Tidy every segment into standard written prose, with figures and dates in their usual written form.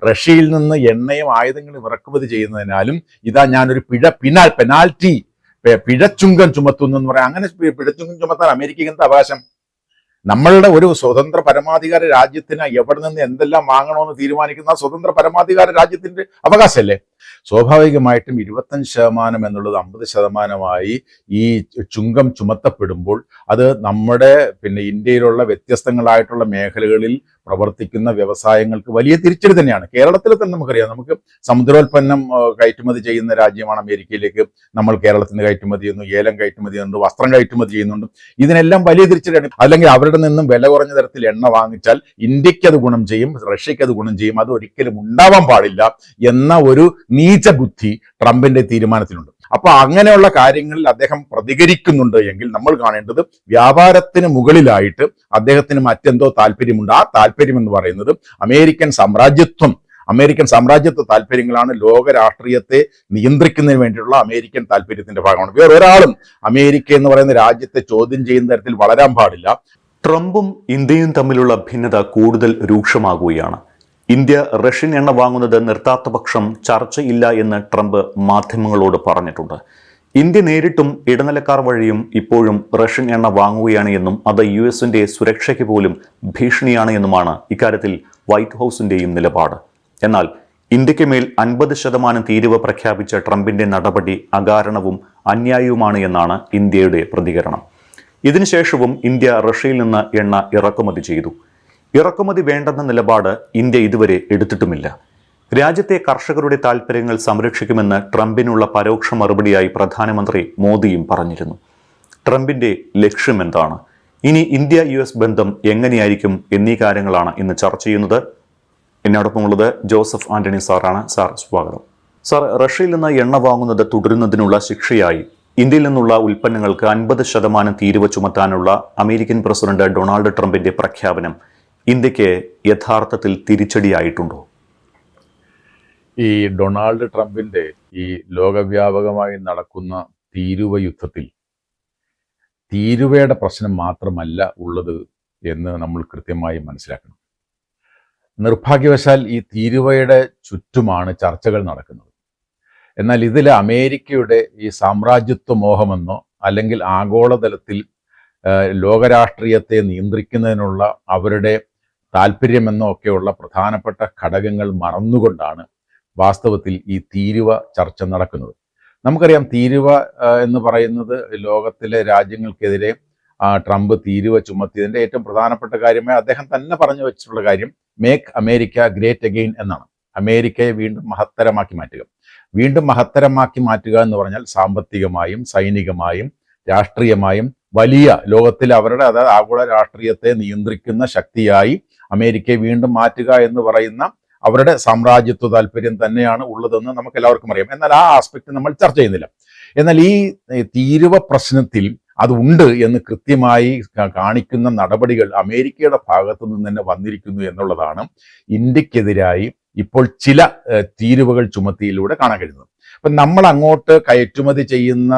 റഷ്യയിൽ നിന്ന് എണ്ണയും ആയുധങ്ങളും ഇറക്കുമതി ചെയ്യുന്നതിനാലും ഇതാ ഞാനൊരു പെനാൽറ്റി പിഴച്ചുങ്കം ചുമത്തുന്നു എന്ന് പറയാം. അങ്ങനെ പിഴച്ചുങ്കം ചുമത്താൻ അമേരിക്കയ്ക്ക് എന്താ അവകാശം? നമ്മളുടെ ഒരു സ്വതന്ത്ര പരമാധികാര രാജ്യത്തിന് എവിടെ നിന്ന് എന്തെല്ലാം വാങ്ങണമെന്ന് തീരുമാനിക്കുന്ന സ്വതന്ത്ര പരമാധികാര രാജ്യത്തിന്റെ അവകാശമല്ലേ? സ്വാഭാവികമായിട്ടും 25% എന്നുള്ളത് 50% ഈ ചുങ്കം ചുമത്തപ്പെടുമ്പോൾ അത് നമ്മുടെ ഇന്ത്യയിലുള്ള വ്യത്യസ്തങ്ങളായിട്ടുള്ള മേഖലകളിൽ പ്രവർത്തിക്കുന്ന വ്യവസായങ്ങൾക്ക് വലിയ തിരിച്ചടി തന്നെയാണ്. കേരളത്തിൽ തന്നെ നമുക്കറിയാം, നമുക്ക് സമുദ്രോൽപ്പന്നം കയറ്റുമതി ചെയ്യുന്ന രാജ്യമാണ് അമേരിക്കയിലേക്ക് നമ്മൾ കേരളത്തിൽ നിന്ന് കയറ്റുമതി ചെയ്യുന്നു, ഏലം കയറ്റുമതി ചെയ്യുന്നുണ്ട്, വസ്ത്രം കയറ്റുമതി ചെയ്യുന്നുണ്ട്. ഇതിനെല്ലാം വലിയ തിരിച്ചടിയാണ്. അല്ലെങ്കിൽ അവരുടെ നിന്നും വില കുറഞ്ഞ തരത്തിൽ എണ്ണ വാങ്ങിച്ചാൽ ഇന്ത്യക്ക് അത് ഗുണം ചെയ്യും, റഷ്യക്ക് അത് ഗുണം ചെയ്യും. അത് ഒരിക്കലും ഉണ്ടാവാൻ പാടില്ല എന്ന ഒരു നീച ബുദ്ധി ട്രംപിന്റെ തീരുമാനത്തിലുണ്ട്. അപ്പൊ അങ്ങനെയുള്ള കാര്യങ്ങളിൽ അദ്ദേഹം പ്രതികരിക്കുന്നുണ്ട് എങ്കിൽ നമ്മൾ കാണേണ്ടത് വ്യാപാരത്തിന് മുകളിലായിട്ട് അദ്ദേഹത്തിന് മറ്റെന്തോ താല്പര്യമുണ്ട്. ആ താല്പര്യം എന്ന് പറയുന്നത് അമേരിക്കൻ സാമ്രാജ്യത്വ താല്പര്യങ്ങളാണ്. ലോക രാഷ്ട്രീയത്തെ നിയന്ത്രിക്കുന്നതിന് വേണ്ടിയുള്ള അമേരിക്കൻ താല്പര്യത്തിന്റെ ഭാഗമാണ്. വേറൊരാളും അമേരിക്ക എന്ന് പറയുന്ന രാജ്യത്തെ ചോദ്യം ചെയ്യുന്ന തരത്തിൽ വളരാൻ പാടില്ല. ട്രംപും ഇന്ത്യയും തമ്മിലുള്ള ഭിന്നത കൂടുതൽ രൂക്ഷമാകുകയാണ്. ഇന്ത്യ റഷ്യൻ എണ്ണ വാങ്ങുന്നത് നിർത്താത്ത പക്ഷം ചർച്ചയില്ല എന്ന് ട്രംപ് മാധ്യമങ്ങളോട് പറഞ്ഞിട്ടുണ്ട്. ഇന്ത്യ നേരിട്ടും ഇടനിലക്കാർ വഴിയും ഇപ്പോഴും റഷ്യൻ എണ്ണ വാങ്ങുകയാണ് എന്നും അത് യുഎസിന്റെ സുരക്ഷയ്ക്ക് പോലും ഭീഷണിയാണ് എന്നുമാണ് ഇക്കാര്യത്തിൽ വൈറ്റ് ഹൗസിന്റെയും നിലപാട്. എന്നാൽ ഇന്ത്യക്ക് മേൽ 50% തീരുവ പ്രഖ്യാപിച്ച ട്രംപിന്റെ നടപടി അകാരണവും അന്യായവുമാണ് എന്നാണ് ഇന്ത്യയുടെ പ്രതികരണം. ഇതിനുശേഷവും ഇന്ത്യ റഷ്യയിൽ നിന്ന് എണ്ണ ഇറക്കുമതി ചെയ്തു. ഇറക്കുമതി വേണ്ടെന്ന നിലപാട് ഇന്ത്യ ഇതുവരെ എടുത്തിട്ടുമില്ല. രാജ്യത്തെ കർഷകരുടെ താൽപ്പര്യങ്ങൾ സംരക്ഷിക്കുമെന്ന് ട്രംപിനുള്ള പരോക്ഷ മറുപടിയായി പ്രധാനമന്ത്രി മോദിയും പറഞ്ഞിരുന്നു. ട്രംപിന്റെ ലക്ഷ്യം എന്താണ്? ഇനി ഇന്ത്യ US ബന്ധം എങ്ങനെയായിരിക്കും എന്നീ കാര്യങ്ങളാണ് ഇന്ന് ചർച്ച ചെയ്യുന്നത്. എന്നോടൊപ്പമുള്ളത് ജോസഫ് ആന്റണി സാറാണ്. സാർ, സ്വാഗതം. സാർ, റഷ്യയിൽ നിന്ന് എണ്ണ വാങ്ങുന്നത് തുടരുന്നതിനുള്ള ശിക്ഷയായി ഇന്ത്യയിൽ നിന്നുള്ള ഉൽപ്പന്നങ്ങൾക്ക് 50% തീരുവ ചുമത്താനുള്ള അമേരിക്കൻ പ്രസിഡന്റ് ഡൊണാൾഡ് ട്രംപിന്റെ പ്രഖ്യാപനം ഇന്ത്യക്ക് യഥാർത്ഥത്തിൽ തിരിച്ചടിയായിട്ടുണ്ടോ? ഈ ഡൊണാൾഡ് ട്രംപിന്റെ ഈ ലോകവ്യാപകമായി നടക്കുന്ന തീരുവ യുദ്ധത്തിൽ തീരുവയുടെ പ്രശ്നം മാത്രമല്ല ഉള്ളത് എന്ന് നമ്മൾ കൃത്യമായി മനസ്സിലാക്കണം. നിർഭാഗ്യവശാൽ ഈ തീരുവയുടെ ചുറ്റുമാണ് ചർച്ചകൾ നടക്കുന്നത്. എന്നാൽ ഇതിൽ അമേരിക്കയുടെ ഈ സാമ്രാജ്യത്വ മോഹമെന്നോ അല്ലെങ്കിൽ ആഗോളതലത്തിൽ ലോകരാഷ്ട്രീയത്തെ നിയന്ത്രിക്കുന്നതിനുള്ള അവരുടെ താല്പര്യമെന്നോ ഒക്കെയുള്ള പ്രധാനപ്പെട്ട ഘടകങ്ങൾ മറന്നുകൊണ്ടാണ് വാസ്തവത്തിൽ ഈ തീരുവ ചർച്ച നടക്കുന്നത്. നമുക്കറിയാം, തീരുവ എന്ന് പറയുന്നത് ലോകത്തിലെ രാജ്യങ്ങൾക്കെതിരെ ട്രംപ് തീരുവ ചുമത്തിയതിൻ്റെ ഏറ്റവും പ്രധാനപ്പെട്ട കാര്യമായി അദ്ദേഹം തന്നെ പറഞ്ഞു വെച്ചിട്ടുള്ള കാര്യം മേക്ക് അമേരിക്ക ഗ്രേറ്റ് അഗെയിൻ എന്നാണ്. അമേരിക്കയെ വീണ്ടും മഹത്തരമാക്കി മാറ്റുക. വീണ്ടും മഹത്തരമാക്കി മാറ്റുക എന്ന് പറഞ്ഞാൽ സാമ്പത്തികമായും സൈനികമായും രാഷ്ട്രീയമായും വലിയ ലോകത്തിൽ അവരുടെ അതായത് ആഗോള രാഷ്ട്രീയത്തെ നിയന്ത്രിക്കുന്ന ശക്തിയായി അമേരിക്കയെ വീണ്ടും മാറ്റുക എന്ന് പറയുന്ന അവരുടെ സാമ്രാജ്യത്വ താല്പര്യം തന്നെയാണ് ഉള്ളതെന്ന് നമുക്ക് എല്ലാവർക്കും അറിയാം. എന്നാൽ ആ ആസ്പെക്ട് നമ്മൾ ചർച്ച ചെയ്യുന്നില്ല. എന്നാൽ ഈ തീരുവ പ്രശ്നത്തിൽ അതുണ്ട് എന്ന് കൃത്യമായി കാണിക്കുന്ന നടപടികൾ അമേരിക്കയുടെ ഭാഗത്തു നിന്ന് തന്നെ വന്നിരിക്കുന്നു എന്നുള്ളതാണ് ഇന്ത്യക്കെതിരായി ഇപ്പോൾ ചില തീരുവകൾ ചുമത്തിയിലൂടെ കാണാൻ കഴിയുന്നത്. അപ്പം നമ്മൾ അങ്ങോട്ട് കയറ്റുമതി ചെയ്യുന്ന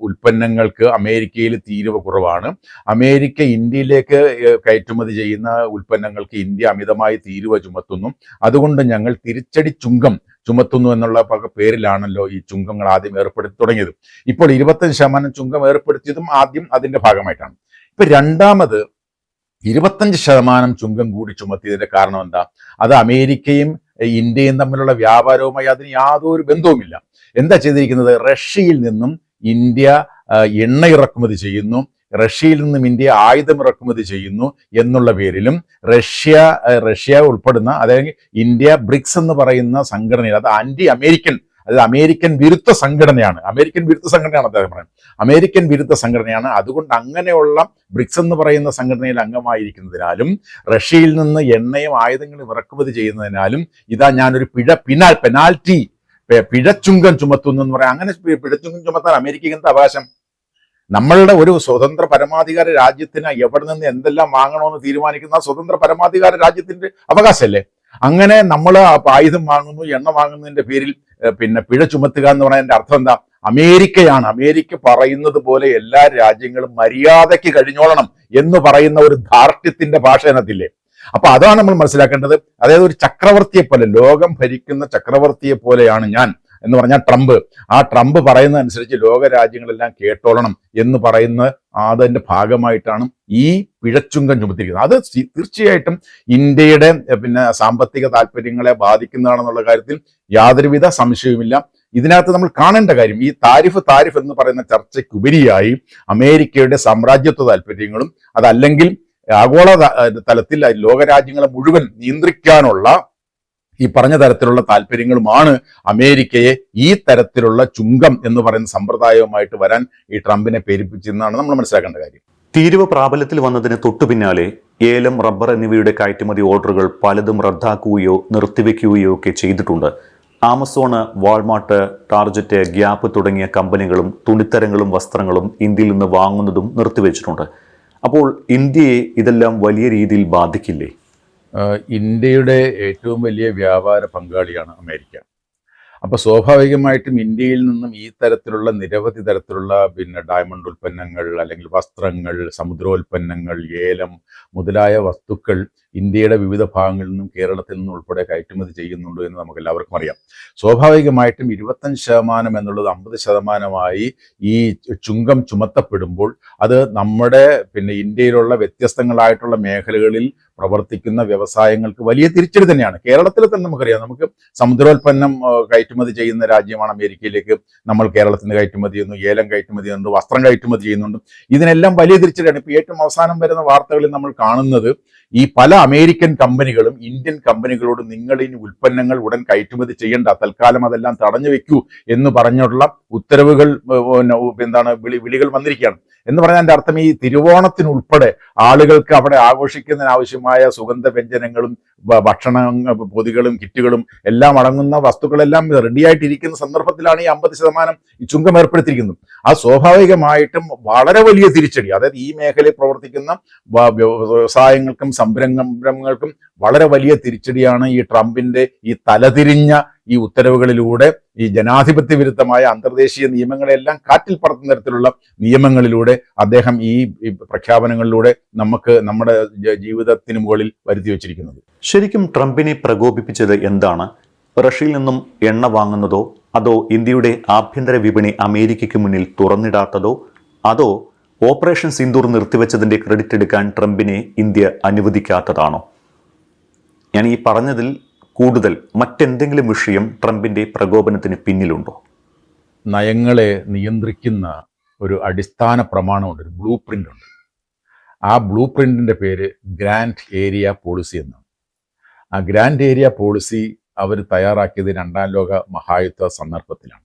ഉൽപ്പന്നങ്ങൾക്ക് അമേരിക്കയിൽ തീരുവ കുറവാണ്. അമേരിക്ക ഇന്ത്യയിലേക്ക് കയറ്റുമതി ചെയ്യുന്ന ഉൽപ്പന്നങ്ങൾക്ക് ഇന്ത്യ അമിതമായി തീരുവ ചുമത്തുന്നു. അതുകൊണ്ട് ഞങ്ങൾ തിരിച്ചടി ചുങ്കം ചുമത്തുന്നു എന്നുള്ള പേരിലാണല്ലോ ഈ ചുങ്കങ്ങൾ ആദ്യം ഏർപ്പെടുത്തി തുടങ്ങിയത്. ഇപ്പോൾ 25% ചുങ്കം ഏർപ്പെടുത്തിയതും ആദ്യം അതിന്റെ ഭാഗമായിട്ടാണ്. ഇപ്പൊ രണ്ടാമത് 25% ചുങ്കം കൂടി ചുമത്തിയതിന്റെ കാരണം എന്താ? അത് അമേരിക്കയും ഇന്ത്യയും തമ്മിലുള്ള വ്യാപാരവുമായി അതിന് യാതൊരു ബന്ധവുമില്ല. എന്താ ചെയ്തിരിക്കുന്നത്? റഷ്യയിൽ നിന്നും ഇന്ത്യ എണ്ണ ഇറക്കുമതി ചെയ്യുന്നു, റഷ്യയിൽ നിന്നും ഇന്ത്യ ആയുധം ഇറക്കുമതി ചെയ്യുന്നു എന്നുള്ള പേരിലും റഷ്യ ഉൾപ്പെടുന്ന അതായത് ഇന്ത്യ ബ്രിക്സ് എന്ന് പറയുന്ന സംഘടനയിൽ, അത് ആന്റി അമേരിക്കൻ, അതായത് അമേരിക്കൻ വിരുദ്ധ സംഘടനയാണ്. അദ്ദേഹം പറയുന്നത് അമേരിക്കൻ വിരുദ്ധ സംഘടനയാണ്. അതുകൊണ്ട് അങ്ങനെയുള്ള ബ്രിക്സ് എന്ന് പറയുന്ന സംഘടനയിൽ അംഗമായിരിക്കുന്നതിനാലും റഷ്യയിൽ നിന്ന് എണ്ണയും ആയുധങ്ങളും ഇറക്കുമതി ചെയ്യുന്നതിനാലും ഇതാ ഞാനൊരു പെനാൽറ്റി പിഴച്ചുങ്കം ചുമത്തുന്നു എന്ന് പറയാം. അങ്ങനെ പിഴച്ചുങ്കം ചുമത്താൻ അമേരിക്കയ്ക്ക് എന്താ അവകാശം? നമ്മളുടെ ഒരു സ്വതന്ത്ര പരമാധികാര രാജ്യത്തിന് എവിടെ നിന്ന് എന്തെല്ലാം വാങ്ങണമെന്ന് തീരുമാനിക്കുന്ന സ്വതന്ത്ര പരമാധികാര രാജ്യത്തിന്റെ അവകാശമല്ലേ? അങ്ങനെ നമ്മൾ ആയുധം വാങ്ങുന്നു, എണ്ണ വാങ്ങുന്നതിന്റെ പേരിൽ പിഴ ചുമത്തുക എന്ന് പറയുന്നതിന്റെ അർത്ഥം എന്താ? അമേരിക്ക പറയുന്നത് പോലെ എല്ലാ രാജ്യങ്ങളും മര്യാദയ്ക്ക് കഴിഞ്ഞോളണം എന്ന് പറയുന്ന ഒരു ധാർഷ്ട്യത്തിന്റെ ഭാഷ അതിനകത്തില്ലേ? അപ്പൊ അതാണ് നമ്മൾ മനസ്സിലാക്കേണ്ടത്. അതായത് ഒരു ചക്രവർത്തിയെ പോലെ, ലോകം ഭരിക്കുന്ന ചക്രവർത്തിയെ പോലെയാണ് ഞാൻ എന്ന് പറഞ്ഞാൽ ട്രംപ്. ആ ട്രംപ് പറയുന്നതനുസരിച്ച് ലോക രാജ്യങ്ങളെല്ലാം കേട്ടോളണം എന്ന് പറയുന്ന അതിന്റെ ഭാഗമായിട്ടാണ് ഈ പിഴച്ചുങ്കം ചുമത്തിയിരിക്കുന്നത്. അത് തീർച്ചയായിട്ടും ഇന്ത്യയുടെ സാമ്പത്തിക താല്പര്യങ്ങളെ ബാധിക്കുന്നതാണെന്നുള്ള കാര്യത്തിൽ യാതൊരുവിധ സംശയവുമില്ല. ഇതിനകത്ത് നമ്മൾ കാണേണ്ട കാര്യം, ഈ താരിഫ് എന്ന് പറയുന്ന ചർച്ചയ്ക്കുപരിയായി അമേരിക്കയുടെ സാമ്രാജ്യത്വ താല്പര്യങ്ങളും അതല്ലെങ്കിൽ ആഗോള തലത്തിൽ ലോകരാജ്യങ്ങളെ മുഴുവൻ നിയന്ത്രിക്കാനുള്ള ഈ പറഞ്ഞ തരത്തിലുള്ള താല്പര്യങ്ങളുമാണ് അമേരിക്കയെ ഈ തരത്തിലുള്ള ചുങ്കം എന്ന് പറയുന്ന സമ്പ്രദായവുമായിട്ട് വരാൻ ഈ ട്രംപിനെ പ്രേരിപ്പിച്ചെന്നാണ് നമ്മൾ മനസ്സിലാക്കേണ്ട കാര്യം. തീരുവ പ്രാബല്യത്തിൽ വന്നതിന് തൊട്ടു പിന്നാലെ ഏലം, റബ്ബർ എന്നിവയുടെ കയറ്റുമതി ഓർഡറുകൾ പലതും റദ്ദാക്കുകയോ നിർത്തിവെക്കുകയോ ഒക്കെ ചെയ്തിട്ടുണ്ട്. ആമസോണ്, വാൾമാർട്ട്, ടാർജറ്റ്, ഗ്യാപ്പ് തുടങ്ങിയ കമ്പനികളും തുണിത്തരങ്ങളും വസ്ത്രങ്ങളും ഇന്ത്യയിൽ നിന്ന് വാങ്ങുന്നതും നിർത്തിവെച്ചിട്ടുണ്ട്. അപ്പോൾ ഇന്ത്യയെ ഇതെല്ലാം വലിയ രീതിയിൽ ബാധിക്കില്ലേ? ഇന്ത്യയുടെ ഏറ്റവും വലിയ വ്യാപാര പങ്കാളിയാണ് അമേരിക്ക. അപ്പോൾ സ്വാഭാവികമായിട്ടും ഇന്ത്യയിൽ നിന്നും ഈ തരത്തിലുള്ള നിരവധി തരത്തിലുള്ള ഡയമണ്ട് ഉൽപ്പന്നങ്ങൾ അല്ലെങ്കിൽ വസ്ത്രങ്ങൾ, സമുദ്രോൽപ്പന്നങ്ങൾ, ഏലം മുതലായ വസ്തുക്കൾ ഇന്ത്യയുടെ വിവിധ ഭാഗങ്ങളിൽ നിന്നും കേരളത്തിൽ നിന്നും ഉൾപ്പെടെ കയറ്റുമതി ചെയ്യുന്നുണ്ട് എന്ന് നമുക്ക് എല്ലാവർക്കും അറിയാം. സ്വാഭാവികമായിട്ടും 25% എന്നുള്ളത് 50%-ആയി ഈ ചുങ്കം ചുമത്തപ്പെടുമ്പോൾ അത് നമ്മുടെ ഇന്ത്യയിലുള്ള വ്യത്യസ്തങ്ങളായിട്ടുള്ള മേഖലകളിൽ പ്രവർത്തിക്കുന്ന വ്യവസായങ്ങൾക്ക് വലിയ തിരിച്ചടി തന്നെയാണ്. കേരളത്തിൽ തന്നെ നമുക്കറിയാം, നമുക്ക് സമുദ്രോൽപ്പന്നം കയറ്റുമതി ചെയ്യുന്ന രാജ്യമാണ് അമേരിക്കയിലേക്ക് നമ്മൾ കേരളത്തിൽ നിന്ന് കയറ്റുമതി ചെയ്യുന്നു, ഏലം കയറ്റുമതി ചെയ്യുന്നുണ്ട്, വസ്ത്രം കയറ്റുമതി ചെയ്യുന്നുണ്ട്. ഇതിനെല്ലാം വലിയ തിരിച്ചടിയാണ്. ഇപ്പോൾ ഏറ്റവും അവസാനം വരുന്ന വാർത്തകളിൽ നമ്മൾ കാണുന്നത് ഈ പല അമേരിക്കൻ കമ്പനികളും ഇന്ത്യൻ കമ്പനികളോട് നിങ്ങൾ ഇനി ഉൽപ്പന്നങ്ങൾ ഉടൻ കയറ്റുമതി ചെയ്യേണ്ട, തൽക്കാലം അതെല്ലാം തടഞ്ഞു വെക്കൂ എന്ന് പറഞ്ഞുള്ള ഉത്തരവുകൾ വിളികൾ വന്നിരിക്കുകയാണ്. എന്ന് പറഞ്ഞാൽ എൻ്റെ അർത്ഥം, ഈ തിരുവോണത്തിനുൾപ്പെടെ ആളുകൾക്ക് അവിടെ ആഘോഷിക്കുന്നതിനാവശ്യമായ സുഗന്ധ വ്യഞ്ജനങ്ങളും ഭക്ഷണ പൊതികളും കിറ്റുകളും എല്ലാം അടങ്ങുന്ന വസ്തുക്കളെല്ലാം റെഡിയായിട്ടിരിക്കുന്ന സന്ദർഭത്തിലാണ് ഈ 50% ഈ ചുങ്കം ഏർപ്പെടുത്തിയിരിക്കുന്നത്. ആ സ്വാഭാവികമായിട്ടും വളരെ വലിയ തിരിച്ചടി, അതായത് ഈ മേഖലയിൽ പ്രവർത്തിക്കുന്ന വ്യവസായങ്ങൾക്കും സംരംഭങ്ങൾക്കും വളരെ വലിയ തിരിച്ചടിയാണ് ഈ ട്രംപിന്റെ ഈ തലതിരിഞ്ഞ ഈ ഉത്തരവുകളിലൂടെ, ഈ ജനാധിപത്യ വിരുദ്ധമായ അന്തർദേശീയ നിയമങ്ങളെല്ലാം കാറ്റിൽ പറത്തുന്ന തരത്തിലുള്ള നിയമങ്ങളിലൂടെ അദ്ദേഹം ഈ പ്രഖ്യാപനങ്ങളിലൂടെ നമുക്ക് നമ്മുടെ ജീവിതത്തിന് മുകളിൽ വരുത്തി വെച്ചിരിക്കുന്നത്. ശരിക്കും ട്രംപിനെ പ്രകോപിപ്പിച്ചത് എന്താണ്? റഷ്യയിൽ നിന്നും എണ്ണ വാങ്ങുന്നതോ, അതോ ഇന്ത്യയുടെ ആഭ്യന്തര വിപണി അമേരിക്കയ്ക്ക് മുന്നിൽ തുറന്നിടാത്തതോ, അതോ ഓപ്പറേഷൻ സിന്ദൂർ നിർത്തിവെച്ചതിന്റെ ക്രെഡിറ്റ് എടുക്കാൻ ട്രംപിനെ ഇന്ത്യ അനുവദിക്കാത്തതാണോ? ഞാൻ ഈ പറഞ്ഞതിൽ കൂടുതൽ മറ്റെന്തെങ്കിലും വിഷയം ട്രംപിന്റെ പ്രകോപനത്തിന് പിന്നിലുണ്ടോ? നയങ്ങളെ നിയന്ത്രിക്കുന്ന ഒരു അടിസ്ഥാന പ്രമാണമുണ്ട്, ഒരു ബ്ലൂ പ്രിന്റ് ഉണ്ട്. ആ ബ്ലൂ പ്രിന്റിന്റെ പേര് ഗ്രാൻഡ് ഏരിയ പോളിസി എന്നാണ്. ആ ഗ്രാൻഡ് ഏരിയ പോളിസി അവർ തയ്യാറാക്കിയത് 2ാം ലോക മഹായുദ്ധ സന്ദർഭത്തിലാണ്.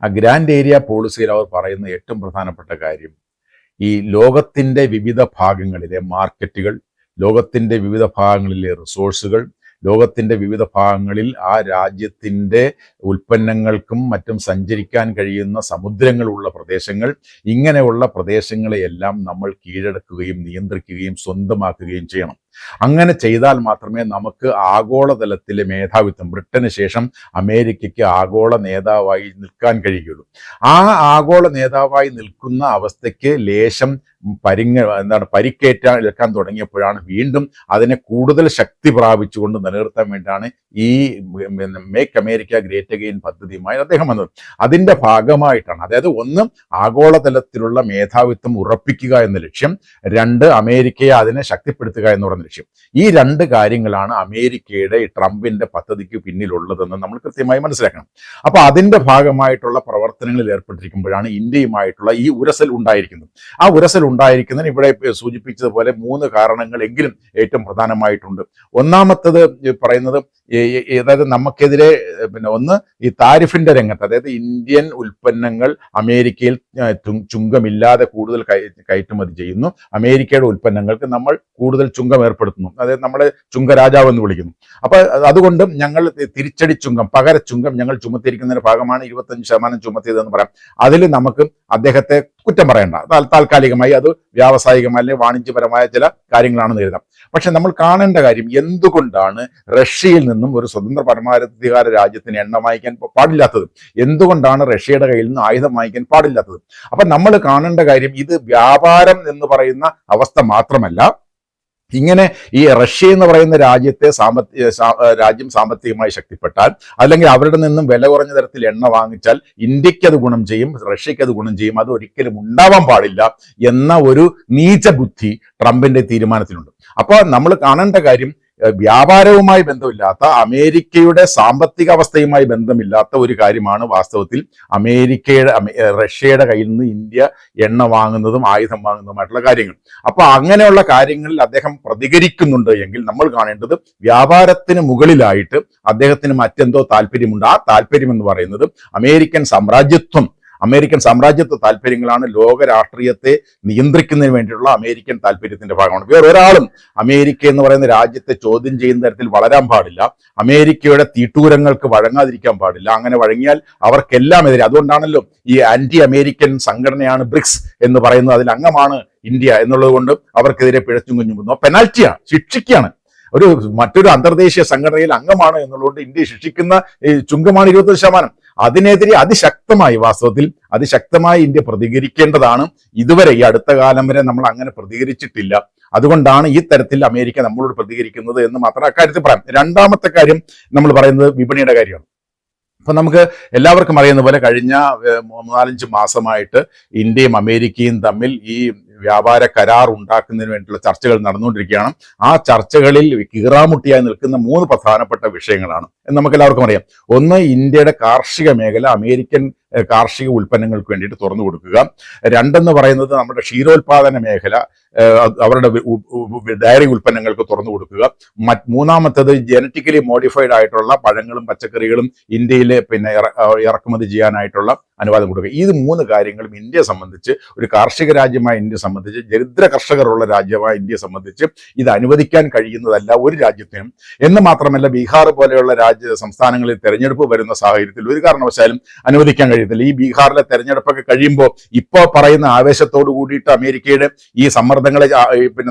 ആ ഗ്രാൻഡ് ഏരിയ പോളിസിയിൽ അവർ പറയുന്ന ഏറ്റവും പ്രധാനപ്പെട്ട കാര്യം, ഈ ലോകത്തിൻ്റെ വിവിധ ഭാഗങ്ങളിലെ മാർക്കറ്റുകൾ, ലോകത്തിൻ്റെ വിവിധ ഭാഗങ്ങളിലെ റിസോഴ്സുകൾ, ലോകത്തിൻ്റെ വിവിധ ഭാഗങ്ങളിൽ ആ രാജ്യത്തിൻ്റെ ഉൽപ്പന്നങ്ങൾക്കും മറ്റും സഞ്ചരിക്കാൻ കഴിയുന്ന സമുദ്രങ്ങളുള്ള പ്രദേശങ്ങൾ, ഇങ്ങനെയുള്ള പ്രദേശങ്ങളെയെല്ലാം നമ്മൾ കീഴടക്കുകയും നിയന്ത്രിക്കുകയും സ്വന്തമാക്കുകയും ചെയ്യണം. അങ്ങനെ ചെയ്താൽ മാത്രമേ നമുക്ക് ആഗോളതലത്തിലെ മേധാവിത്വം, ബ്രിട്ടന് ശേഷം അമേരിക്കയ്ക്ക് ആഗോള നേതാവായി നിൽക്കാൻ കഴിയുകയുള്ളൂ. ആ ആഗോള നേതാവായി നിൽക്കുന്ന അവസ്ഥയ്ക്ക് ലേശം പരിക്കേറ്റാൻ തുടങ്ങിയപ്പോഴാണ് വീണ്ടും അതിനെ കൂടുതൽ ശക്തി പ്രാപിച്ചുകൊണ്ട് നിലനിർത്താൻ വേണ്ടിയാണ് ഈ മേക്ക് അമേരിക്ക ഗ്രേറ്റ് അഗെയിൻ പദ്ധതിയുമായി അദ്ദേഹം വന്നത്. അതിൻ്റെ ഭാഗമായിട്ടാണ്, അതായത് 1 ആഗോളതലത്തിലുള്ള മേധാവിത്വം ഉറപ്പിക്കുക എന്ന ലക്ഷ്യം, 2 അമേരിക്കയെ അതിനെ ശക്തിപ്പെടുത്തുക എന്ന് പറയുന്ന ലക്ഷ്യം. ഈ 2 കാര്യങ്ങളാണ് അമേരിക്കയുടെ ഈ ട്രംപിന്റെ പദ്ധതിക്ക് പിന്നിലുള്ളതെന്ന് നമ്മൾ കൃത്യമായി മനസ്സിലാക്കണം. അപ്പോൾ അതിൻ്റെ ഭാഗമായിട്ടുള്ള പ്രവർത്തനങ്ങളിൽ ഏർപ്പെട്ടിരിക്കുമ്പോഴാണ് ഇന്ത്യയുമായിട്ടുള്ള ഈ ഉരസൽ ഉണ്ടായിരിക്കുന്നത്. ആ ഉരസൽ ഉണ്ടായിരിക്കുന്നതിന് ഇവിടെ സൂചിപ്പിച്ചതുപോലെ 3 കാരണങ്ങളെങ്കിലും ഏറ്റവും പ്രധാനമായിട്ടുണ്ട്. ഒന്നാമത്തത് പറയുന്നത്, അതായത് നമുക്കെതിരെ 1 ഈ താരിഫിന്റെ രംഗത്ത്, അതായത് ഇന്ത്യൻ ഉൽപ്പന്നങ്ങൾ അമേരിക്കയിൽ ചുങ്കമില്ലാതെ കൂടുതൽ കയറ്റുമതി ചെയ്യുന്നു, അമേരിക്കയുടെ ഉൽപ്പന്നങ്ങൾക്ക് നമ്മൾ കൂടുതൽ ചുങ്കം ഏർപ്പെടുത്തുന്നു, അതായത് നമ്മളെ ചുങ്കരാജാവ് എന്ന് വിളിക്കുന്നു. അപ്പൊ അതുകൊണ്ട് ഞങ്ങൾ തിരിച്ചടി ചുങ്കം, പകര ചുങ്കം ഞങ്ങൾ ചുമത്തിയിരിക്കുന്നതിന്റെ ഭാഗമാണ് 25% ചുമത്തിയതെന്ന് പറയാം. അതിൽ നമുക്ക് അദ്ദേഹത്തെ കുറ്റം പറയേണ്ട, താൽക്കാലികമായി അത് വ്യാവസായികമായ അല്ലെങ്കിൽ വാണിജ്യപരമായ ചില കാര്യങ്ങളാണെന്ന് കരുതാം. പക്ഷെ നമ്മൾ കാണേണ്ട കാര്യം, എന്തുകൊണ്ടാണ് റഷ്യയിൽ നിന്നും ഒരു സ്വതന്ത്ര പരമാധികാര രാജ്യത്തിന് എണ്ണ വാങ്ങിക്കാൻ പാടില്ലാത്തത്? എന്തുകൊണ്ടാണ് റഷ്യയുടെ കയ്യിൽ നിന്ന് ആയുധം വാങ്ങിക്കാൻ പാടില്ലാത്തത്? അപ്പൊ നമ്മൾ കാണേണ്ട കാര്യം, ഇത് വ്യാപാരം എന്ന് പറയുന്ന അവസ്ഥ മാത്രമല്ല, ഇങ്ങനെ ഈ റഷ്യ എന്ന് പറയുന്ന രാജ്യം സാമ്പത്തികമായി ശക്തിപ്പെട്ടാൽ, അല്ലെങ്കിൽ അവരുടെ നിന്നും വില കുറഞ്ഞ തരത്തിൽ എണ്ണ വാങ്ങിച്ചാൽ ഇന്ത്യക്ക് അത് ഗുണം ചെയ്യും, റഷ്യക്ക് അത് ഗുണം ചെയ്യും, അത് ഒരിക്കലും ഉണ്ടാവാൻ പാടില്ല എന്ന ഒരു നീച ബുദ്ധി ട്രംപിന്റെ തീരുമാനത്തിലുണ്ട്. അപ്പോൾ നമ്മൾ കാണേണ്ട കാര്യം, വ്യാപാരവുമായി ബന്ധമില്ലാത്ത, അമേരിക്കയുടെ സാമ്പത്തിക അവസ്ഥയുമായി ബന്ധമില്ലാത്ത ഒരു കാര്യമാണ് വാസ്തവത്തിൽ റഷ്യയുടെ കയ്യിൽ നിന്ന് ഇന്ത്യ എണ്ണ വാങ്ങുന്നതും ആയുധം വാങ്ങുന്നതുമായിട്ടുള്ള കാര്യങ്ങൾ. അപ്പൊ അങ്ങനെയുള്ള കാര്യങ്ങളിൽ അദ്ദേഹം പ്രതികരിക്കുന്നുണ്ട് എങ്കിൽ നമ്മൾ കാണേണ്ടത്, വ്യാപാരത്തിന് മുകളിലായിട്ട് അദ്ദേഹത്തിന് മറ്റെന്തോ താല്പര്യമുണ്ട്. ആ താല്പര്യം എന്ന് പറയുന്നത് അമേരിക്കൻ സാമ്രാജ്യത്വ താല്പര്യങ്ങളാണ്. ലോക രാഷ്ട്രീയത്തെ നിയന്ത്രിക്കുന്നതിന് വേണ്ടിയുള്ള അമേരിക്കൻ താല്പര്യത്തിന്റെ ഭാഗമാണ്. വേറൊരാളും അമേരിക്ക എന്ന് പറയുന്ന രാജ്യത്തെ ചോദ്യം ചെയ്യുന്ന തരത്തിൽ വളരാൻ പാടില്ല. അമേരിക്കയുടെ തീട്ടൂരങ്ങൾക്ക് വഴങ്ങാതിരിക്കാൻ പാടില്ല. അങ്ങനെ വഴങ്ങിയാൽ അവർക്കെല്ലാം എതിരെ. അതുകൊണ്ടാണല്ലോ ഈ ആന്റി അമേരിക്കൻ സംഘടനയാണ് ബ്രിക്സ് എന്ന് പറയുന്നത്. അതിൽ അംഗമാണ് ഇന്ത്യ എന്നുള്ളത് കൊണ്ട് അവർക്കെതിരെ പിഴച്ചും കുഞ്ഞും പെനാൽറ്റിയാണ്, ശിക്ഷിക്കുകയാണ്. മറ്റൊരു അന്തർദേശീയ സംഘടനയിൽ അംഗമാണ് എന്നുള്ളതുകൊണ്ട് ഇന്ത്യ ശിക്ഷിക്കുന്ന ചുങ്കമാണ് 20%. അതിനെതിരെ അതിശക്തമായി ഇന്ത്യ പ്രതികരിക്കേണ്ടതാണ്. ഇതുവരെ ഈ അടുത്ത കാലം വരെ നമ്മൾ അങ്ങനെ പ്രതികരിച്ചിട്ടില്ല. അതുകൊണ്ടാണ് ഈ തരത്തിൽ അമേരിക്ക നമ്മളോട് പ്രതികരിക്കുന്നത് എന്ന് മാത്രം അക്കാര്യത്തിൽ പറയാം. രണ്ടാമത്തെ കാര്യം നമ്മൾ പറയുന്നത് വിപണിയുടെ കാര്യമാണ്. അപ്പൊ നമുക്ക് എല്ലാവർക്കും അറിയുന്ന പോലെ കഴിഞ്ഞ 4-5 മാസമായിട്ട് ഇന്ത്യയും അമേരിക്കയും തമ്മിൽ ഈ വ്യാപാര കരാർ ഉണ്ടാക്കുന്നതിന് വേണ്ടിയിട്ടുള്ള ചർച്ചകൾ നടന്നുകൊണ്ടിരിക്കുകയാണ്. ആ ചർച്ചകളിൽ കീറാമുട്ടിയായി നിൽക്കുന്ന 3 പ്രധാനപ്പെട്ട വിഷയങ്ങളാണ് എന്ന് നമുക്ക് എല്ലാവർക്കും അറിയാം. ഒന്ന്, ഇന്ത്യയുടെ കാർഷിക മേഖല അമേരിക്കൻ കാർഷിക ഉൽപ്പന്നങ്ങൾക്ക് വേണ്ടിയിട്ട് തുറന്നു കൊടുക്കുക. രണ്ടെന്ന് പറയുന്നത് നമ്മുടെ ക്ഷീരോത്പാദന മേഖല അവരുടെ ഡയറി ഉൽപ്പന്നങ്ങൾക്ക് തുറന്നു കൊടുക്കുക. മൂന്നാമത്തത് ജനറ്റിക്കലി മോഡിഫൈഡ് ആയിട്ടുള്ള പഴങ്ങളും പച്ചക്കറികളും ഇന്ത്യയിലെ ഇറക്കുമതി ചെയ്യാനായിട്ടുള്ള അനുവാദം കൊടുക്കുക. ഈ 3 കാര്യങ്ങളും ഇന്ത്യയെ സംബന്ധിച്ച്, ഒരു കാർഷിക രാജ്യമായ ഇന്ത്യയെ സംബന്ധിച്ച്, ദരിദ്ര കർഷകരുള്ള രാജ്യമായ ഇന്ത്യയെ സംബന്ധിച്ച് ഇത് അനുവദിക്കാൻ കഴിയുന്നതല്ല ഒരു രാജ്യത്തിനും. എന്ന് മാത്രമല്ല, ബീഹാർ പോലെയുള്ള സംസ്ഥാനങ്ങളിൽ തെരഞ്ഞെടുപ്പ് വരുന്ന സാഹചര്യത്തിൽ ഒരു കാരണവശാലും അനുവദിക്കാൻ കഴിയത്തില്ല. ഈ ബീഹാറിലെ തെരഞ്ഞെടുപ്പൊക്കെ കഴിയുമ്പോൾ ഇപ്പോൾ പറയുന്ന ആവേശത്തോടു കൂടിയിട്ട് അമേരിക്കയുടെ ഈ സമ്മർദ്ദങ്ങളെ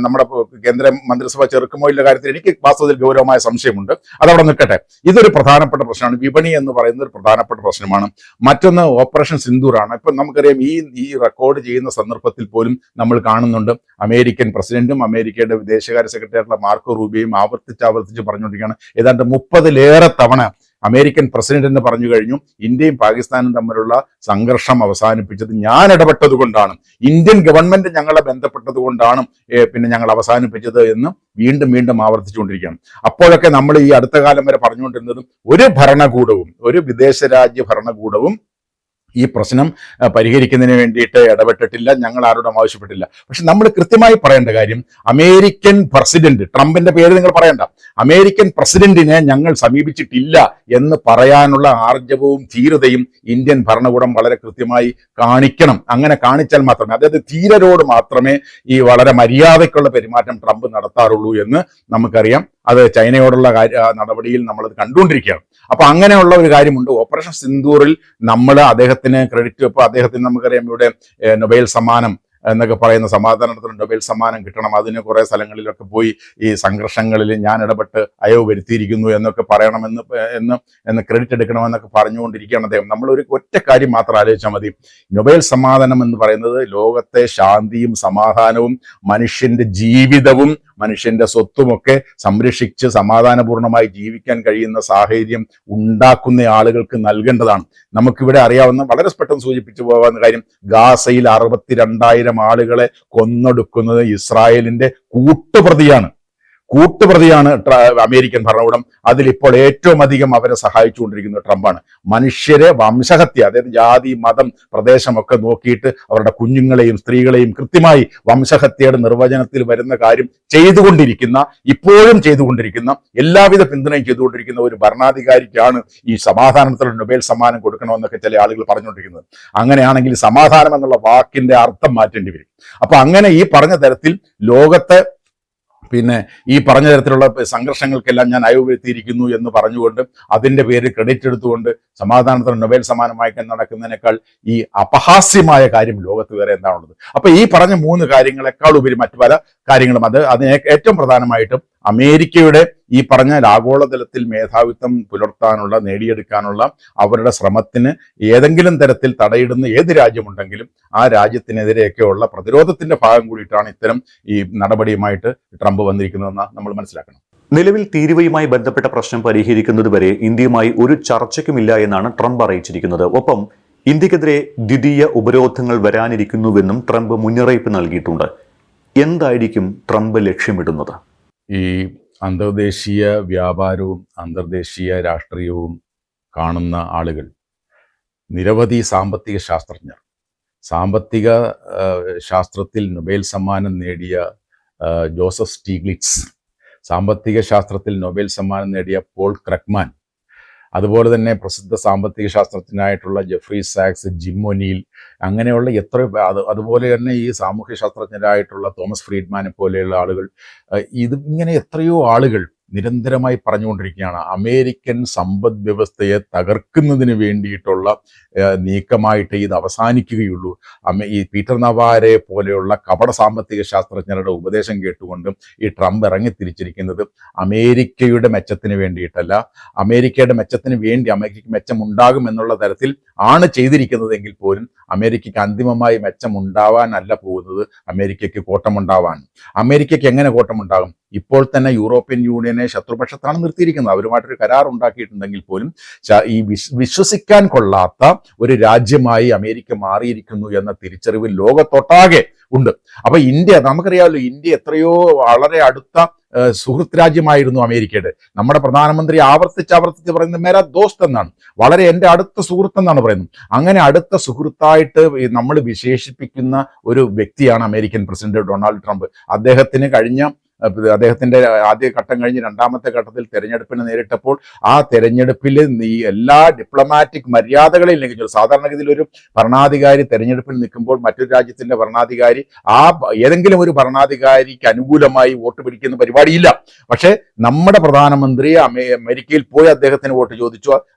നമ്മുടെ കേന്ദ്ര മന്ത്രിസഭ ചെറുക്കുമോ ഇല്ല കാര്യത്തിൽ എനിക്ക് വാസ്തവത്തിൽ ഗൗരവമായ സംശയമുണ്ട്. അതവിടെ നിൽക്കട്ടെ. ഇതൊരു പ്രധാനപ്പെട്ട പ്രശ്നമാണ്. വിപണി എന്ന് പറയുന്നത് ഒരു പ്രധാനപ്പെട്ട പ്രശ്നമാണ്. മറ്റൊന്ന് ഓപ്പറേഷൻ സിന്ദൂറാണ്. ഇപ്പം നമുക്കറിയാം, ഈ റെക്കോർഡ് ചെയ്യുന്ന സന്ദർഭത്തിൽ പോലും നമ്മൾ കാണുന്നുണ്ട് അമേരിക്കൻ പ്രസിഡന്റും അമേരിക്കയുടെ വിദേശകാര്യ സെക്രട്ടറി ആയിട്ടുള്ള മാർക്കോ റൂബിയോയും ആവർത്തിച്ച് പറഞ്ഞുകൊണ്ടിരിക്കുകയാണ്. ഏതാണ്ട് 30-ലേറെ തവണ അമേരിക്കൻ പ്രസിഡന്റ് എന്ന് പറഞ്ഞു കഴിഞ്ഞു, ഇന്ത്യയും പാകിസ്ഥാനും തമ്മിലുള്ള സംഘർഷം അവസാനിപ്പിച്ചത് ഞാൻ ഇടപെട്ടത് കൊണ്ടാണ്, ഇന്ത്യൻ ഗവൺമെന്റ് ഞങ്ങളെ ബന്ധപ്പെട്ടത് കൊണ്ടാണ് ഞങ്ങൾ അവസാനിപ്പിച്ചത് എന്ന് വീണ്ടും ആവർത്തിച്ചുകൊണ്ടിരിക്കുകയാണ്. അപ്പോഴൊക്കെ നമ്മൾ ഈ അടുത്ത കാലം വരെ പറഞ്ഞുകൊണ്ടിരുന്നതും, ഒരു വിദേശ രാജ്യ ഭരണകൂടവും ഈ പ്രശ്നം പരിഹരിക്കുന്നതിന് വേണ്ടിയിട്ട് ഇടപെട്ടിട്ടില്ല, ഞങ്ങൾ ആരോടും ആവശ്യപ്പെട്ടില്ല. പക്ഷെ നമ്മൾ കൃത്യമായി പറയേണ്ട കാര്യം, അമേരിക്കൻ പ്രസിഡന്റ്, ട്രംപിന്റെ പേര് നിങ്ങൾ പറയണ്ട, അമേരിക്കൻ പ്രസിഡന്റിനെ ഞങ്ങൾ സമീപിച്ചിട്ടില്ല എന്ന് പറയാനുള്ള ആർജവവും ധീരതയും ഇന്ത്യൻ ഭരണകൂടം വളരെ കൃത്യമായി കാണിക്കണം. അങ്ങനെ കാണിച്ചാൽ മാത്രമേ, അതായത് ധീരരോട് മാത്രമേ ഈ വളരെ മര്യാദയ്ക്കുള്ള പെരുമാറ്റം ട്രംപ് നടത്താറുള്ളൂ എന്ന് നമുക്കറിയാം. അത് ചൈനയോടുള്ള നടപടിയിൽ നമ്മളത് കണ്ടുകൊണ്ടിരിക്കുകയാണ്. അപ്പൊ അങ്ങനെയുള്ള ഒരു കാര്യമുണ്ട്. ഓപ്പറേഷൻ സിന്ദൂറിൽ നമ്മൾ അദ്ദേഹത്തിന് ക്രെഡിറ്റ്, ഇപ്പോൾ അദ്ദേഹത്തിന് നമുക്കറിയാം ഇവിടെ നൊബേൽ സമ്മാനം എന്നൊക്കെ പറയുന്ന സമാധാനത്തിന് നൊബേൽ സമ്മാനം കിട്ടണം, അതിന് കുറേ സ്ഥലങ്ങളിലൊക്കെ പോയി ഈ സംഘർഷങ്ങളിൽ ഞാൻ ഇടപെട്ട് അയവ് വരുത്തിയിരിക്കുന്നു എന്നൊക്കെ പറയണമെന്ന് ക്രെഡിറ്റ് എടുക്കണമെന്നൊക്കെ പറഞ്ഞുകൊണ്ടിരിക്കുകയാണ് അദ്ദേഹം. നമ്മളൊരു ഒറ്റ കാര്യം മാത്രം ആലോചിച്ചാൽ മതി. നൊബേൽ സമ്മാനം എന്ന് പറയുന്നത് ലോകത്തെ ശാന്തിയും സമാധാനവും മനുഷ്യന്റെ ജീവിതവും മനുഷ്യന്റെ സ്വത്തുമൊക്കെ സംരക്ഷിച്ച് സമാധാനപൂർണമായി ജീവിക്കാൻ കഴിയുന്ന സാഹചര്യം ഉണ്ടാക്കുന്ന ആളുകൾക്ക് നൽകേണ്ടതാണ്. നമുക്കിവിടെ അറിയാവുന്ന, വളരെ പെട്ടെന്ന് സൂചിപ്പിച്ചു പോകാവുന്ന കാര്യം, ഗാസയിൽ 62,000 ആളുകളെ കൊന്നൊടുക്കുന്നത് ഇസ്രായേലിന്റെ കൂട്ടുപ്രതിയാണ് അമേരിക്കൻ ഭരണകൂടം. അതിലിപ്പോൾ ഏറ്റവും അധികം അവരെ സഹായിച്ചുകൊണ്ടിരിക്കുന്നത് ട്രംപാണ്. മനുഷ്യരെ വംശഹത്യ, അതായത് ജാതി, മതം, പ്രദേശമൊക്കെ നോക്കിയിട്ട് അവരുടെ കുഞ്ഞുങ്ങളെയും സ്ത്രീകളെയും കൃത്യമായി വംശഹത്യയുടെ നിർവചനത്തിൽ വരുന്ന കാര്യം ഇപ്പോഴും ചെയ്തുകൊണ്ടിരിക്കുന്ന, എല്ലാവിധ പിന്തുണയും ചെയ്തുകൊണ്ടിരിക്കുന്ന ഒരു ഭരണാധികാരിക്കാണ് ഈ സമാധാനത്തിലുള്ള നൊബേൽ സമ്മാനം കൊടുക്കണമെന്നൊക്കെ ചില ആളുകൾ പറഞ്ഞുകൊണ്ടിരിക്കുന്നത്. അങ്ങനെയാണെങ്കിൽ സമാധാനം എന്നുള്ള വാക്കിന്റെ അർത്ഥം മാറ്റേണ്ടി വരും. അപ്പൊ അങ്ങനെ ഈ പറഞ്ഞ തരത്തിൽ ലോകത്തെ ഈ പറഞ്ഞ തരത്തിലുള്ള സംഘർഷങ്ങൾക്കെല്ലാം ഞാൻ അയവ് വരുത്തിയിരിക്കുന്നു എന്ന് പറഞ്ഞുകൊണ്ട് അതിന്റെ പേര് ക്രെഡിറ്റ് എടുത്തുകൊണ്ട് സമാധാനത്തിന് നൊബേൽ സമ്മാനം വായിക്കാൻ നടക്കുന്നതിനേക്കാൾ ഈ അപഹാസ്യമായ കാര്യം ലോകത്ത് വേറെ എന്താണുള്ളത്? അപ്പൊ ഈ പറഞ്ഞ 3 കാര്യങ്ങളെക്കാൾ ഉപരി മറ്റു പല കാര്യങ്ങളും, അതിന് ഏറ്റവും പ്രധാനമായിട്ടും അമേരിക്കയുടെ ഈ പറഞ്ഞ ആഗോളതലത്തിൽ മേധാവിത്വം പുലർത്താനുള്ള നേടിയെടുക്കാനുള്ള അവരുടെ ശ്രമത്തിന് ഏതെങ്കിലും തരത്തിൽ തടയിടുന്ന ഏത് രാജ്യമുണ്ടെങ്കിലും ആ രാജ്യത്തിനെതിരെയൊക്കെയുള്ള പ്രതിരോധത്തിന്റെ ഭാഗം കൂടിയിട്ടാണ് ഇത്തരം ഈ നടപടിയുമായിട്ട് ട്രംപ് വന്നിരിക്കുന്നതെന്ന് നമ്മൾ മനസ്സിലാക്കണം. നിലവിൽ തീരുവയുമായി ബന്ധപ്പെട്ട പ്രശ്നം പരിഹരിക്കുന്നതുവരെ ഇന്ത്യയുമായി ഒരു ചർച്ചയ്ക്കുമില്ല എന്നാണ് ട്രംപ് അറിയിച്ചിരിക്കുന്നത്. ഒപ്പം ഇന്ത്യക്കെതിരെ ദ്വിതീയ ഉപരോധങ്ങൾ വരാനിരിക്കുന്നുവെന്നും ട്രംപ് മുന്നറിയിപ്പ് നൽകിയിട്ടുണ്ട്. എന്തായിരിക്കും ട്രംപ് ലക്ഷ്യമിടുന്നത്? ഈ അന്തർദേശീയ വ്യാപാരവും അന്തർദേശീയ രാഷ്ട്രീയവും കാണുന്ന ആളുകൾ, നിരവധി സാമ്പത്തിക ശാസ്ത്രജ്ഞർ, സാമ്പത്തിക ശാസ്ത്രത്തിൽ നൊബേൽ സമ്മാനം നേടിയ ജോസഫ് സ്റ്റീഗ്ലിറ്റ്സ്, സാമ്പത്തിക ശാസ്ത്രത്തിൽ നൊബേൽ സമ്മാനം നേടിയ പോൾ ക്രക്മാൻ, അതുപോലെ തന്നെ പ്രസിദ്ധ സാമ്പത്തിക ശാസ്ത്രജ്ഞനായിട്ടുള്ള ജെഫ്രി സാക്സ്, ജിം ഒനീൽ, അങ്ങനെയുള്ള അതുപോലെ തന്നെ ഈ സാമൂഹ്യ ശാസ്ത്രജ്ഞരായിട്ടുള്ള തോമസ് ഫ്രീഡ്മാനെ പോലെയുള്ള ആളുകൾ, ഇങ്ങനെ എത്രയോ ആളുകൾ നിരന്തരമായി പറഞ്ഞുകൊണ്ടിരിക്കുകയാണ് അമേരിക്കൻ സമ്പദ് വ്യവസ്ഥയെ തകർക്കുന്നതിന് വേണ്ടിയിട്ടുള്ള നീക്കമായിട്ട് ഇത് അവസാനിക്കുകയുള്ളൂ. ഈ പീറ്റർ നവാരെ പോലെയുള്ള കപട സാമ്പത്തിക ശാസ്ത്രജ്ഞരുടെ ഉപദേശം കേട്ടുകൊണ്ടും ഈ ട്രംപ് ഇറങ്ങിത്തിരിച്ചിരിക്കുന്നത് അമേരിക്കയുടെ മെച്ചത്തിന് വേണ്ടിയിട്ടല്ല, അമേരിക്കയുടെ മെച്ചത്തിന് വേണ്ടി അമേരിക്കയ്ക്ക് മെച്ചമുണ്ടാകും എന്നുള്ള തരത്തിൽ ആണ് ചെയ്തിരിക്കുന്നതെങ്കിൽ പോലും അമേരിക്കയ്ക്ക് അന്തിമമായി മെച്ചമുണ്ടാവാനല്ല പോകുന്നത്, അമേരിക്കയ്ക്ക് കോട്ടമുണ്ടാവാൻ. അമേരിക്കയ്ക്ക് എങ്ങനെ കോട്ടമുണ്ടാകും? ഇപ്പോൾ തന്നെ യൂറോപ്യൻ യൂണിയനെ ശത്രുപക്ഷത്താണ് നിർത്തിയിരിക്കുന്നത്. അവരുമായിട്ടൊരു കരാർ ഉണ്ടാക്കിയിട്ടുണ്ടെങ്കിൽ പോലും ഈ വിശ്വസിക്കാൻ കൊള്ളാത്ത ഒരു രാജ്യമായി അമേരിക്ക മാറിയിരിക്കുന്നു എന്ന തിരിച്ചറിവ് ലോകത്തൊട്ടാകെ ഉണ്ട്. അപ്പൊ ഇന്ത്യ, നമുക്കറിയാമല്ലോ, ഇന്ത്യ എത്രയോ വളരെ അടുത്ത സുഹൃത്ത് രാജ്യമായിരുന്നു അമേരിക്കയുടെ. നമ്മുടെ പ്രധാനമന്ത്രി ആവർത്തിച്ച് പറയുന്നത് മേരാ ദോസ്ത് എന്നാണ്, വളരെ എൻ്റെ അടുത്ത സുഹൃത്ത് എന്നാണ് പറയുന്നത്. അങ്ങനെ അടുത്ത സുഹൃത്തായിട്ട് നമ്മൾ വിശേഷിപ്പിക്കുന്ന ഒരു വ്യക്തിയാണ് അമേരിക്കൻ പ്രസിഡന്റ് ഡൊണാൾഡ് ട്രംപ്. അദ്ദേഹത്തിന്റെ ആദ്യ ഘട്ടം കഴിഞ്ഞ് രണ്ടാമത്തെ ഘട്ടത്തിൽ തെരഞ്ഞെടുപ്പിന് നേരിട്ടപ്പോൾ ആ തെരഞ്ഞെടുപ്പിൽ ഈ എല്ലാ ഡിപ്ലോമാറ്റിക് മര്യാദകളെയും ലംഘിച്ചു. സാധാരണഗതിയിൽ ഒരു ഭരണാധികാരി തെരഞ്ഞെടുപ്പിൽ നിൽക്കുമ്പോൾ മറ്റൊരു രാജ്യത്തിന്റെ ഭരണാധികാരി ഏതെങ്കിലും ഒരു ഭരണാധികാരിക്ക് അനുകൂലമായി വോട്ട് പിടിക്കുന്ന പരിപാടിയില്ല. പക്ഷേ നമ്മുടെ പ്രധാനമന്ത്രി അമേരിക്കയിൽ പോയി അദ്ദേഹത്തിന് വോട്ട് ചോദിച്ചു,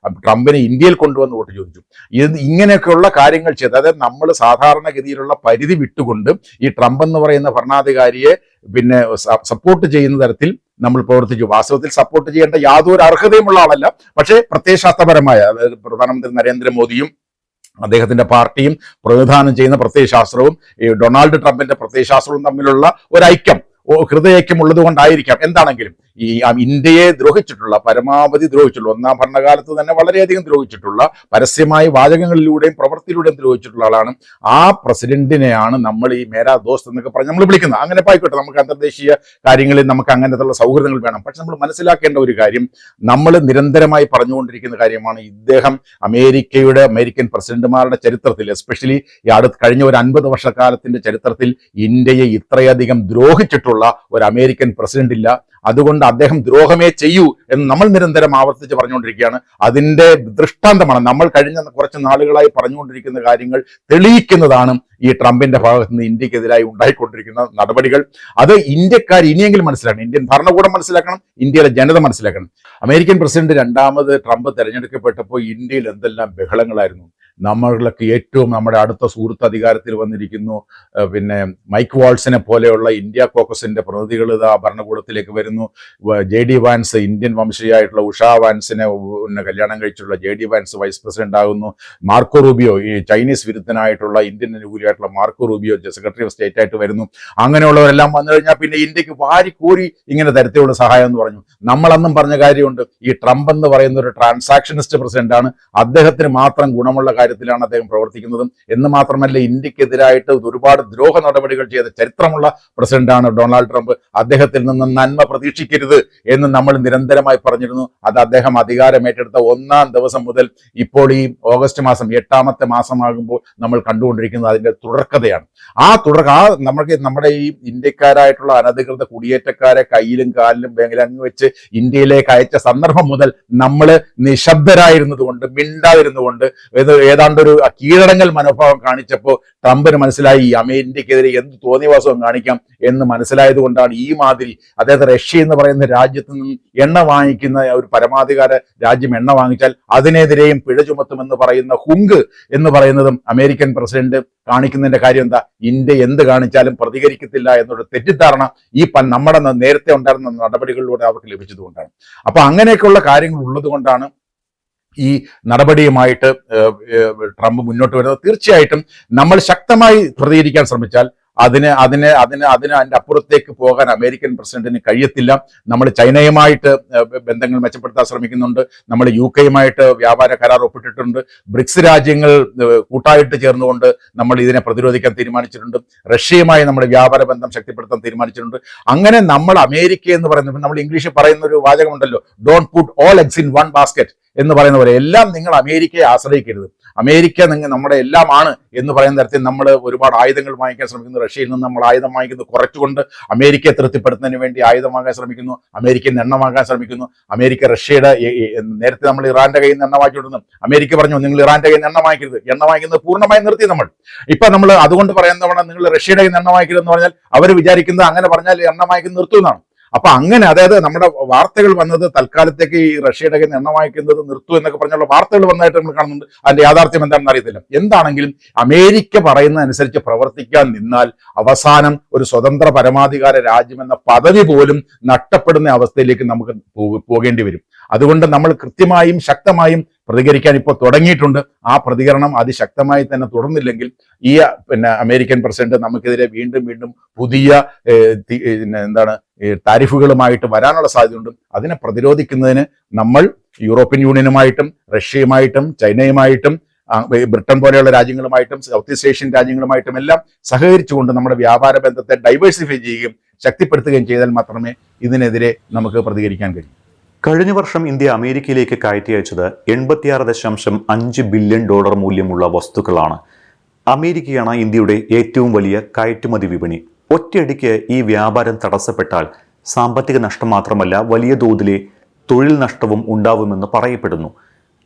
ട്രംപിനെ ഇന്ത്യയിൽ കൊണ്ടുവന്ന് വോട്ട് ചോദിച്ചു. ഇങ്ങനെയൊക്കെയുള്ള കാര്യങ്ങൾ ചെയ്ത്, അതായത് നമ്മൾ സാധാരണഗതിയിലുള്ള പരിധി വിട്ടുകൊണ്ട് ഈ ട്രംപ് എന്ന് പറയുന്ന ഭരണാധികാരിയെ പിന്നെ സപ്പോർട്ട് ചെയ്യുന്ന തരത്തിൽ നമ്മൾ പ്രവർത്തിച്ചു. വാസ്തവത്തിൽ സപ്പോർട്ട് ചെയ്യേണ്ട യാതൊരു അർഹതയുമുള്ള ആളല്ല. പക്ഷേ പ്രത്യയശാസ്ത്രപരമായ, അതായത് പ്രധാനമന്ത്രി നരേന്ദ്രമോദിയും അദ്ദേഹത്തിന്റെ പാർട്ടിയും പ്രതിനിധാനം ചെയ്യുന്ന പ്രത്യയശാസ്ത്രവും ഈ ഡൊണാൾഡ് ട്രംപിന്റെ പ്രത്യയശാസ്ത്രവും തമ്മിലുള്ള ഒരു ഐക്യം, ഹൃദയൈക്യം ഉള്ളത് കൊണ്ടായിരിക്കാം. എന്താണെങ്കിലും ഈ ഇന്ത്യയെ ദ്രോഹിച്ചിട്ടുള്ള, പരമാവധി ദ്രോഹിച്ചിട്ടുള്ള, ഒന്നാം ഭരണകാലത്ത് തന്നെ വളരെയധികം ദ്രോഹിച്ചിട്ടുള്ള, പരസ്യമായി വാചകങ്ങളിലൂടെയും പ്രവൃത്തിയിലൂടെയും ദ്രോഹിച്ചിട്ടുള്ള ആളാണ്. ആ പ്രസിഡന്റിനെയാണ് നമ്മൾ ഈ മേരാ ദോസ്ത് എന്നൊക്കെ പറഞ്ഞ് നമ്മൾ വിളിക്കുന്നത്. അങ്ങനെ പോയിക്കോട്ടെ, നമുക്ക് അന്തർദേശീയ കാര്യങ്ങളിൽ നമുക്ക് അങ്ങനത്തുള്ള സൗഹൃദങ്ങൾ വേണം. പക്ഷെ നമ്മൾ മനസ്സിലാക്കേണ്ട ഒരു കാര്യം, നമ്മൾ നിരന്തരമായി പറഞ്ഞുകൊണ്ടിരിക്കുന്ന കാര്യമാണ്, ഇദ്ദേഹം അമേരിക്കൻ പ്രസിഡന്റുമാരുടെ ചരിത്രത്തിൽ, എസ്പെഷ്യലി കഴിഞ്ഞ ഒരു 50 വർഷക്കാലത്തിന്റെ ചരിത്രത്തിൽ ഇന്ത്യയെ ഇത്രയധികം ദ്രോഹിച്ചിട്ടുള്ള ഒരു അമേരിക്കൻ പ്രസിഡന്റ് ഇല്ല. അതുകൊണ്ട് അദ്ദേഹം ദ്രോഹമേ ചെയ്യൂ എന്ന് നമ്മൾ നിരന്തരം ആവർത്തിച്ച് പറഞ്ഞുകൊണ്ടിരിക്കുകയാണ്. അതിന്റെ ദൃഷ്ടാന്തമാണ് നമ്മൾ കഴിഞ്ഞ കുറച്ച് നാളുകളായി പറഞ്ഞുകൊണ്ടിരിക്കുന്ന കാര്യങ്ങൾ തെളിയിക്കുന്നതാണ് ഈ ട്രംപിന്റെ ഭാഗത്ത് നിന്ന് ഇന്ത്യക്കെതിരായി ഉണ്ടായിക്കൊണ്ടിരിക്കുന്ന നടപടികൾ. അത് ഇന്ത്യക്കാർ ഇനിയെങ്കിലും മനസ്സിലാക്കണം, ഇന്ത്യൻ ഭരണകൂടം മനസ്സിലാക്കണം, ഇന്ത്യയിലെ ജനത മനസ്സിലാക്കണം. അമേരിക്കൻ പ്രസിഡന്റ് രണ്ടാമത് ട്രംപ് തെരഞ്ഞെടുക്കപ്പെട്ടപ്പോൾ ഇന്ത്യയിൽ എന്തെല്ലാം ബഹളങ്ങളായിരുന്നു. നമ്മളൊക്കെ ഏറ്റവും നമ്മുടെ അടുത്ത സുഹൃത്ത് അധികാരത്തിൽ വന്നിരിക്കുന്നു, പിന്നെ മൈക്ക് വാൾസിനെ പോലെയുള്ള ഇന്ത്യ കോക്കസിന്റെ പ്രതിനിധികൾ ഇതാ ഭരണകൂടത്തിലേക്ക് വരുന്നു. JD വാൻസ്, ഇന്ത്യൻ വംശീയായിട്ടുള്ള ഉഷാ വാൻസിനെ കല്യാണം കഴിച്ചിട്ടുള്ള JD വാൻസ് വൈസ് പ്രസിഡന്റ് ആകുന്നു. മാർക്കോ റൂബിയോ, ഈ ചൈനീസ് വിരുദ്ധനായിട്ടുള്ള ഇന്ത്യൻ അനുകൂലിയായിട്ടുള്ള Marco Rubio secretary of state ആയിട്ട് വരുന്നു. അങ്ങനെയുള്ളവരെല്ലാം വന്നു കഴിഞ്ഞാൽ പിന്നെ ഇന്ത്യക്ക് വാരിക്കോരി ഇങ്ങനെ തരത്തിലുള്ള സഹായം എന്ന് പറഞ്ഞു. നമ്മളന്നും പറഞ്ഞ കാര്യമുണ്ട്, ഈ ട്രംപ് എന്ന് പറയുന്ന ഒരു ട്രാൻസാക്ഷനിസ്റ്റ് പ്രസിഡന്റാണ്, അദ്ദേഹത്തിന് മാത്രം ഗുണമുള്ള കാര്യത്തിലാണ് അദ്ദേഹം പ്രവർത്തിക്കുന്നതും എന്ന് മാത്രമല്ല, ഇന്ത്യക്കെതിരായിട്ട് ഒരുപാട് ദ്രോഹ നടപടികൾ ചെയ്ത ചരിത്രമുള്ള പ്രസിഡന്റാണ് ഡൊണാൾഡ് ട്രംപ്. അദ്ദേഹത്തിൽ നിന്ന് നന്മ പ്രതീക്ഷിക്കരുത് എന്ന് നമ്മൾ നിരന്തരമായി പറഞ്ഞിരുന്നു. അത് അദ്ദേഹം അധികാരം ഏറ്റെടുത്ത 1-ാം ദിവസം മുതൽ ഇപ്പോൾ ഈ ഓഗസ്റ്റ് മാസം 8-ാമത്തെ മാസമാകുമ്പോൾ നമ്മൾ കണ്ടുകൊണ്ടിരിക്കുന്നത് അതിന്റെ തുടർക്കഥയാണ്. നമ്മുടെ ഈ ഇന്ത്യക്കാരായിട്ടുള്ള അനധികൃത കുടിയേറ്റക്കാരെ കയ്യിലും കാലിലും ബേങ്കിലങ്ങ് വെച്ച് ഇന്ത്യയിലേക്ക് അയച്ച സന്ദർഭം മുതൽ നമ്മൾ നിശബ്ദരായിരുന്നത് കൊണ്ട്, മിണ്ടാതിരുന്നുകൊണ്ട്, ഏതാണ്ട് ഒരു കീഴടങ്ങൽ മനോഭാവം കാണിച്ചപ്പോൾ ട്രംപിന് മനസ്സിലായി ഈ അമേരിക്കയ്ക്കെതിരെ എന്ത് തോന്നിവാസവും കാണിക്കാം എന്ന് മനസ്സിലായത് കൊണ്ടാണ് ഈ മാതിരി, അതായത് റഷ്യ എന്ന് പറയുന്ന രാജ്യത്ത് നിന്ന് എണ്ണ വാങ്ങിക്കുന്ന ഒരു പരമാധികാര രാജ്യം എണ്ണ വാങ്ങിച്ചാൽ അതിനെതിരെയും പിഴ ചുമത്തുമെന്ന് പറയുന്ന ഹുങ്ക് എന്ന് പറയുന്നതും അമേരിക്കൻ പ്രസിഡന്റ് കാണിക്കുന്നതിന്റെ കാര്യം എന്താ? ഇന്ത്യ എന്ത് കാണിച്ചാലും പ്രതികരിക്കത്തില്ല എന്നൊരു തെറ്റിദ്ധാരണ ഈ നമ്മുടെ നേരത്തെ ഉണ്ടായിരുന്ന നടപടികളിലൂടെ അവർക്ക് ലഭിച്ചതുകൊണ്ടാണ്. അപ്പൊ അങ്ങനെയൊക്കെയുള്ള കാര്യങ്ങൾ ഉള്ളത് കൊണ്ടാണ് ഈ നടപടിയുമായിട്ട് ട്രംപ് മുന്നോട്ട് വരുന്നത്. തീർച്ചയായിട്ടും നമ്മൾ ശക്തമായി പ്രതികരിക്കാൻ ശ്രമിച്ചാൽ അതിന്റെ അപ്പുറത്തേക്ക് പോകാൻ അമേരിക്കൻ പ്രസിഡന്റിന് കഴിയത്തില്ല. നമ്മൾ ചൈനയുമായിട്ട് ബന്ധങ്ങൾ മെച്ചപ്പെടുത്താൻ ശ്രമിക്കുന്നുണ്ട്, നമ്മൾ UK-യുമായിട്ട് വ്യാപാര കരാർ ഒപ്പിട്ടിട്ടുണ്ട്, ബ്രിക്സ് രാജ്യങ്ങൾ കൂട്ടായിട്ട് ചേർന്നുകൊണ്ട് നമ്മൾ ഇതിനെ പ്രതിരോധിക്കാൻ തീരുമാനിച്ചിട്ടുണ്ട്, റഷ്യയുമായി നമ്മൾ വ്യാപാര ബന്ധം ശക്തിപ്പെടുത്താൻ തീരുമാനിച്ചിട്ടുണ്ട്. അങ്ങനെ നമ്മൾ അമേരിക്ക എന്ന് പറയുന്നത്, നമ്മൾ ഇംഗ്ലീഷിൽ പറയുന്ന ഒരു വാചകമുണ്ടല്ലോ, don't put all eggs in one basket എന്ന് പറയുന്ന പോലെ, എല്ലാം നിങ്ങൾ അമേരിക്കയെ ആശ്രയിക്കരുത്, അമേരിക്ക നമ്മുടെ എല്ലാമാണ് എന്ന് പറയുന്ന തരത്തിൽ നമ്മൾ ഒരുപാട് ആയുധങ്ങൾ വാങ്ങിക്കാൻ ശ്രമിക്കുന്നു. റഷ്യയിൽ നിന്ന് നമ്മൾ ആയുധം വാങ്ങിക്കുന്നത് കുറച്ചുകൊണ്ട് അമേരിക്കയെ തൃപ്തിപ്പെടുത്തുന്നതിന് വേണ്ടി ആയുധം വാങ്ങാൻ ശ്രമിക്കുന്നു, അമേരിക്കൻ എണ്ണ വാങ്ങാൻ ശ്രമിക്കുന്നു. അമേരിക്ക റഷ്യയുടെ, നേരത്തെ നമ്മൾ ഇറാന്റെ കയ്യിൽ നിന്ന് എണ്ണ വാങ്ങിച്ചുകൊണ്ടിരുന്നു, അമേരിക്ക പറഞ്ഞു നിങ്ങൾ ഇറാന്റെ കയ്യിൽ നിന്ന് എണ്ണ വാങ്ങിക്കരുത്, എണ്ണ വാങ്ങിക്കുന്നത് പൂർണ്ണമായി നിർത്തി നമ്മൾ. ഇപ്പൊ നമ്മൾ അതുകൊണ്ട് പറയുന്നവണ് നിങ്ങൾ റഷ്യയുടെ കയ്യിൽ നിന്ന് എണ്ണ വാങ്ങിക്കരുതെന്ന് പറഞ്ഞാൽ അവർ വിചാരിക്കുന്നത് അങ്ങനെ പറഞ്ഞാൽ എണ്ണ വാങ്ങിക്കുന്നത് നിർത്തുമെന്നാണ്. അപ്പൊ അങ്ങനെ, അതായത് നമ്മുടെ വാർത്തകൾ വന്നത് തൽക്കാലത്തേക്ക് ഈ റഷ്യയുടെ എണ്ണ വാങ്ങിക്കുന്നത് നിർത്തും എന്നൊക്കെ പറഞ്ഞുള്ള വാർത്തകൾ വന്നതായിട്ട് നമ്മൾ കാണുന്നുണ്ട്. അതിന്റെ യാഥാർത്ഥ്യം എന്താണെന്ന് അറിയത്തില്ല. എന്താണെങ്കിലും അമേരിക്ക പറയുന്നതനുസരിച്ച് പ്രവർത്തിക്കാൻ നിന്നാൽ അവസാനം ഒരു സ്വതന്ത്ര പരമാധികാര രാജ്യമെന്ന പദവി പോലും നഷ്ടപ്പെടുന്ന അവസ്ഥയിലേക്ക് നമുക്ക് പോകേണ്ടി വരും. അതുകൊണ്ട് നമ്മൾ കൃത്യമായും ശക്തമായും പ്രതികരിക്കാൻ ഇപ്പോൾ തുടങ്ങിയിട്ടുണ്ട്. ആ പ്രതികരണം അതിശക്തമായി തന്നെ തുടർന്നില്ലെങ്കിൽ ഈ അമേരിക്കൻ പ്രസിഡന്റ് നമുക്കെതിരെ വീണ്ടും പുതിയ താരിഫുകളുമായിട്ട് വരാനുള്ള സാധ്യതയുണ്ട്. അതിനെ പ്രതിരോധിക്കുന്നതിന് നമ്മൾ യൂറോപ്യൻ യൂണിയനുമായിട്ടും റഷ്യയുമായിട്ടും ചൈനയുമായിട്ടും ബ്രിട്ടൻ പോലെയുള്ള രാജ്യങ്ങളുമായിട്ടും സൗത്ത് ഈസ്റ്റ് ഏഷ്യൻ രാജ്യങ്ങളുമായിട്ടും എല്ലാം സഹകരിച്ചുകൊണ്ട് നമ്മുടെ വ്യാപാര ബന്ധത്തെ ഡൈവേഴ്സിഫൈ ചെയ്യുകയും ശക്തിപ്പെടുത്തുകയും ചെയ്താൽ മാത്രമേ ഇതിനെതിരെ നമുക്ക് പ്രതികരിക്കാൻ കഴിയൂ. കഴിഞ്ഞ വർഷം ഇന്ത്യ അമേരിക്കയിലേക്ക് കയറ്റി അയച്ചത് $86.5 ബില്യൺ മൂല്യമുള്ള വസ്തുക്കളാണ്. അമേരിക്കയാണ് ഇന്ത്യയുടെ ഏറ്റവും വലിയ കയറ്റുമതി വിപണി. ഒറ്റയടിക്ക് ഈ വ്യാപാരം തടസ്സപ്പെട്ടാൽ സാമ്പത്തിക നഷ്ടം മാത്രമല്ല, വലിയ തോതിലെ തൊഴിൽ നഷ്ടവും ഉണ്ടാവുമെന്ന് പറയപ്പെടുന്നു.